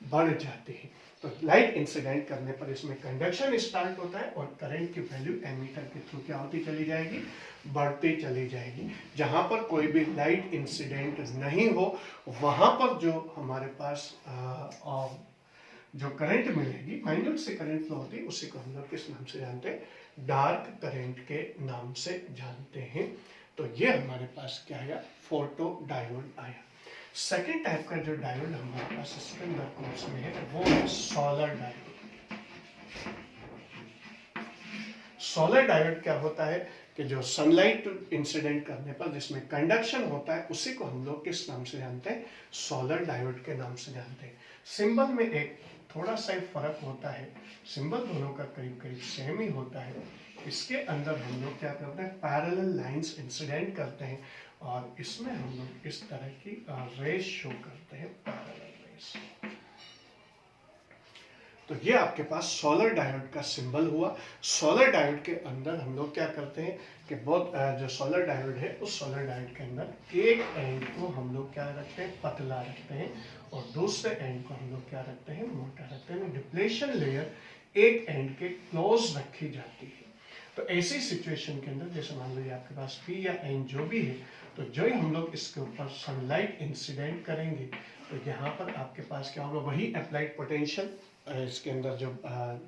बढ़ जाती है। तो लाइट इंसिडेंट करने पर इसमें कंडक्शन स्टार्ट होता है और करंट की वैल्यू एमीटर के थ्रू क्या होती चली जाएगी, बढ़ती चली जाएगी। जहां पर कोई भी लाइट इंसिडेंट नहीं हो वहां पर जो हमारे पास जो करंट मिलेगी, माइन्यूट से करंट फ्लो होती है, उसी को हम लोग किस नाम से जानते हैं, डार्क करंट के नाम से जानते हैं। तो ये हमारे पास क्या आया, फोटो डायोड आया। सेकेंड टाइप का जो डायोड हमारे पास इसके अंदर कोर्स में है वो है सोलर डायोड। सोलर डायोड क्या होता है कि जो सनलाइट इंसिडेंट करने पर जिसमें कंडक्शन होता है उसी को हम लोग किस नाम से जानते हैं, सोलर डायोड के नाम से जानते हैं। सिंबल में एक थोड़ा सा फर्क होता है, सिंबल दोनों का करीब करीब सेम ही होता है। इसके अंदर हम लोग क्या करते हैं, पैरेलल लाइंस इंसिडेंट करते हैं और इसमें हम लोग इस तरह की रेस शो करते हैं, पैरेलल रेस। तो ये आपके पास सोलर डायोड का सिंबल हुआ। सोलर डायोड के अंदर हम लोग क्या करते हैं कि बहुत जो सोलर डायोड है उस सोलर डायोड के अंदर एक एंड को हम लोग क्या रखते हैं, पतला रखते हैं और दूसरे एंड को हम लोग क्या रखते हैं, मोटा रखते हैं। डिप्लेशन लेयर एक एंड के क्लोज रखी जाती है। तो ऐसी सिचुएशन के अंदर जैसे मान लीजिए आपके पास पी या एन जो भी है, तो जो ही हम लोग इसके ऊपर सनलाइट इंसिडेंट करेंगे तो यहाँ पर आपके पास क्या होगा, वही अप्लाइड पोटेंशियल इसके अंदर जो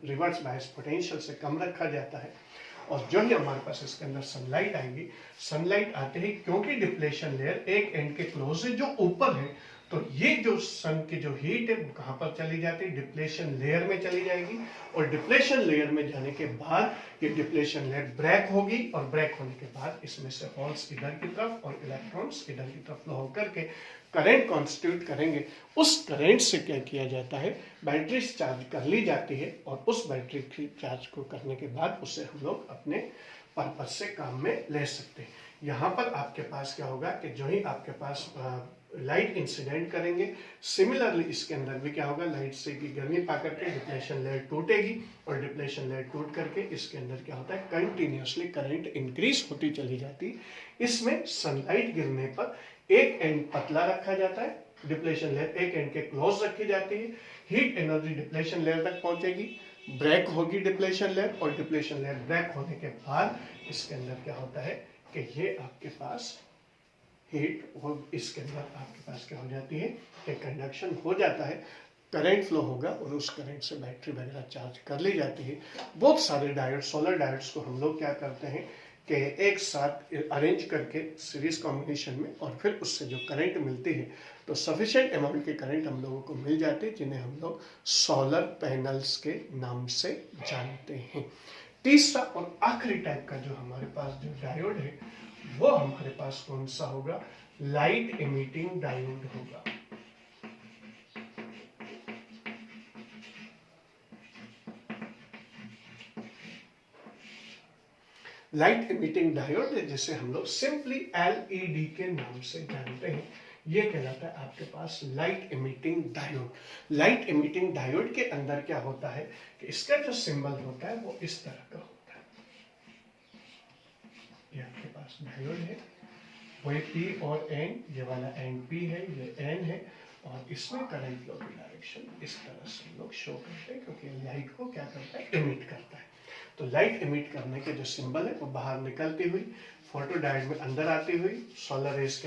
रिवर्स बायस पोटेंशियल से कम रखा जाता है और जो ही हमारे पास इसके अंदर सनलाइट आएगी, सनलाइट आते ही क्योंकि डिप्लेशन लेयर एक एंड के क्लोज है जो ऊपर है, तो ये जो सन की जो हीट है वो कहाँ पर चली जाती है, डिप्लेशन लेयर में चली जाएगी और डिप्लेशन लेयर में जाने के बाद ये डिप्लेशन लेयर ब्रेक होगी और ब्रेक होने के बाद इसमें से होल्स इधर की तरफ और इलेक्ट्रॉन्स इधर की तरफ फ्लो होकर के करंट कॉन्स्टिट्यूट करेंगे। उस करंट से क्या किया जाता है, बैटरी चार्ज कर ली जाती है और उस बैटरी की चार्ज को करने के बाद उसे हम लोग अपने पर्पज से काम में ले सकते हैं। यहाँ पर आपके पास क्या होगा कि जो ही आपके पास लाइट इंसिडेंट करेंगे, सिमिलरली इसके अंदर भी क्या होगा, लाइट से की गर्मी पा करके डिप्लेशन लेयर टूटेगी और डिप्लेशन लेयर टूट करके इसके अंदर क्या होता है, कंटिन्यूसली करंट इंक्रीज होती चली जाती है। इसमें सनलाइट गिरने पर एक एंड पतला रखा जाता है, डिप्लेशन लेयर एक एंड के क्लोज रखी जाती है, हीट एनर्जी डिप्लेशन लेयर तक पहुंचेगी, ब्रेक होगी डिप्लेशन लेयर और डिप्लेशन लेयर ब्रेक होने के बाद इसके अंदर क्या होता है कि ये आपके पास हीट वो इसके अंदर आपके पास क्या हो जाती है कि कंडक्शन हो जाता है, करंट फ्लो होगा और उस करंट से बैटरी वगैरह चार्ज कर ली जाती है। बहुत सारे डायोड, सोलर डायोड्स को हम लोग क्या करते हैं कि एक साथ अरेंज करके सीरीज कॉम्बिनेशन में और फिर उससे जो करंट मिलती है तो सफिशिएंट अमाउंट के करंट हम लोगों को मिल जाते हैं, जिन्हें हम लोग सोलर पैनल्स के नाम से जानते हैं। तीसरा और आखिरी टाइप का जो हमारे पास जो डायोड है वो हमारे पास कौन सा होगा? लाइट इमिटिंग डायोड होगा। लाइट इमिटिंग डायोड जिसे हम लोग सिंपली एलईडी के नाम से जानते हैं, ये कहलाता है आपके पास light emitting diode. Light emitting diode के अंदर क्या होता है कि इसका जो सिंबल होता है वो इस तरह का होता है। ये आपके पास डायोड है, वही पी और एन, ये वाला एन पी है, ये एन है, और इसमें करंट फ्लो की डायरेक्शन इस तरह से हम लोग शो करते हैं, क्योंकि लाइट को क्या करता है? इमिट करता है। तो लाइट इमिट करने के जो सिंबल है वो बाहर निकलती हुई फोटो डायोड में अंदर आती हुई सोलर रेस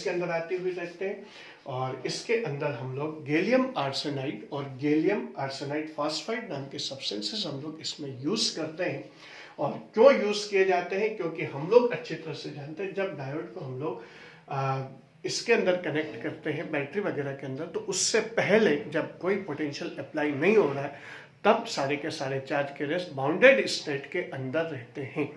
के अंदर आती हुई देखते हैं। और इसके अंदर हम लोग गैलियम आर्सेनाइड और गैलियम आर्सेनाइड फॉस्फाइड नाम के सब्सटेंसेस हम लोग इसमें यूज करते हैं। और क्यों यूज किए जाते हैं? क्योंकि हम लोग अच्छी तरह से जानते हैं जब डायोड को हम लोग इसके अंदर कनेक्ट करते हैं बैटरी वगैरह के अंदर, तो उससे पहले जब कोई पोटेंशियल अप्लाई नहीं हो रहा है तब सारे के सारे चार्ज के रेस बाउंडेड स्टेट के अंदर रहते हैं।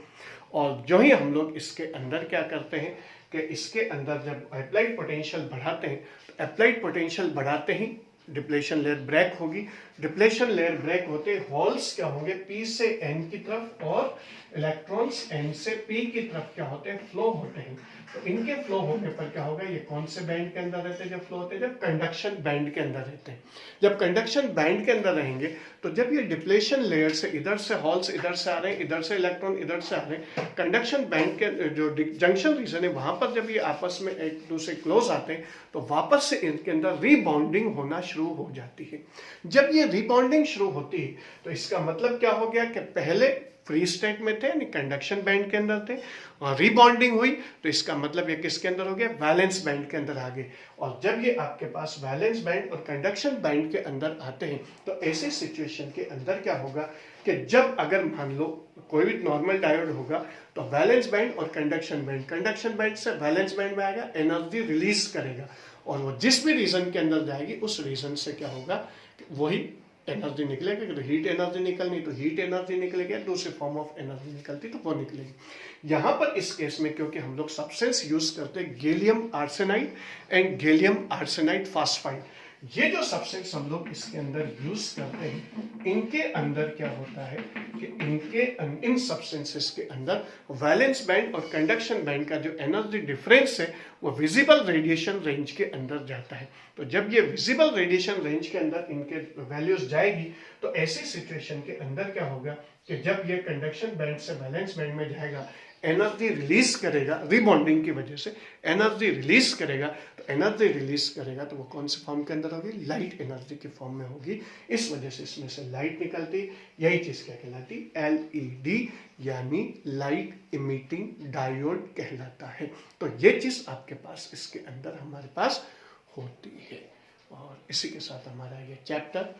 और जो ही हम लोग इसके अंदर क्या करते हैं कि इसके अंदर जब अप्लाइड पोटेंशियल बढ़ाते हैं तो अप्लाइड पोटेंशियल बढ़ाते ही डिप्लेशन लेयर ब्रेक होगी। डिप्लेशन लेयर ब्रेक होते होल्स क्या होंगे? पी से एन की तरफ और इलेक्ट्रॉन्स एन से पी की तरफ क्या होते हैं? फ्लो होते हैं। तो इनके फ्लो होने पर क्या होगा? ये कौन से बैंड के अंदर रहते हैं जब फ्लो होते हैं? जब कंडक्शन बैंड के अंदर रहते हैं। जब कंडक्शन बैंड के अंदर रहेंगे तो जब ये डिप्लेशन लेयर से इधर से हॉल्स इधर से आ रहे हैं, इधर से इलेक्ट्रॉन इधर से आ रहे हैं, कंडक्शन बैंड के जो जंक्शन रीजन है वहां पर जब ये आपस में एक दूसरे क्लोज आते हैं तो वापस से इनके अंदर रीबाउंडिंग होना शुरू हो जाती है। जब ये रीबाउंडिंग शुरू होती है तो इसका मतलब क्या हो गया कि पहले फ्री स्टेट में थे यानी कंडक्शन बैंड के अंदर थे, और रीबाउंडिंग हुई तो इसका मतलब ये किसके अंदर हो गया? वैलेंस बैंड के अंदर आ गए। और जब ये आपके पास वैलेंस बैंड और कंडक्शन बैंड के अंदर आते हैं तो ऐसे सिचुएशन के अंदर क्या होगा कि जब अगर मान लो कोई भी नॉर्मल डायोड होगा तो वैलेंस बैंड और कंडक्शन बैंड से वैलेंस बैंड में आएगा, एनर्जी रिलीज करेगा, और वो जिस भी रीजन के अंदर जाएगी उस रीजन से क्या होगा? वही एनर्जी निकलेगी। तो हीट एनर्जी निकलनी तो हीट एनर्जी निकलेगी, दूसरे फॉर्म ऑफ एनर्जी निकलती तो वो निकलेगी। यहाँ पर इस केस में क्योंकि हम लोग सब्सटेंस यूज करते हैं gallium arsenide and gallium arsenide phosphide, ये जो सब्सटेंस हम लोग इसके अंदर यूज करते हैं इनके अंदर क्या होता है कि इन सब्सटेंसेस के अंदर वैलेंस बैंड और कंडक्शन बैंड का जो एनर्जी डिफरेंस है वो विजिबल रेडिएशन रेंज के अंदर जाता है। तो जब ये विजिबल रेडिएशन रेंज के अंदर इनके वैल्यूज जाएगी तो ऐसी सिचुएशन के अंदर क्या होगा कि जब ये कंडक्शन बैंड से वैलेंस बैंड में जाएगा, एनर्जी रिलीज करेगा, रीबॉन्डिंग की वजह से एनर्जी रिलीज करेगा, तो एनर्जी रिलीज करेगा तो वो कौन से फॉर्म के अंदर होगी? लाइट एनर्जी के फॉर्म में होगी। इस वजह से इसमें से लाइट निकलती, यही चीज क्या कहलाती? एलईडी यानी लाइट इमिटिंग डायोड कहलाता है। तो ये चीज आपके पास इसके अंदर हमारे पास होती है। और इसी के साथ हमारा ये चैप्टर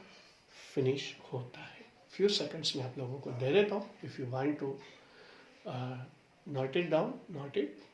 फिनिश होता है। फ्यू सेकंड्स में आप लोगों को दे देता हूँ, if you want to note it down, note it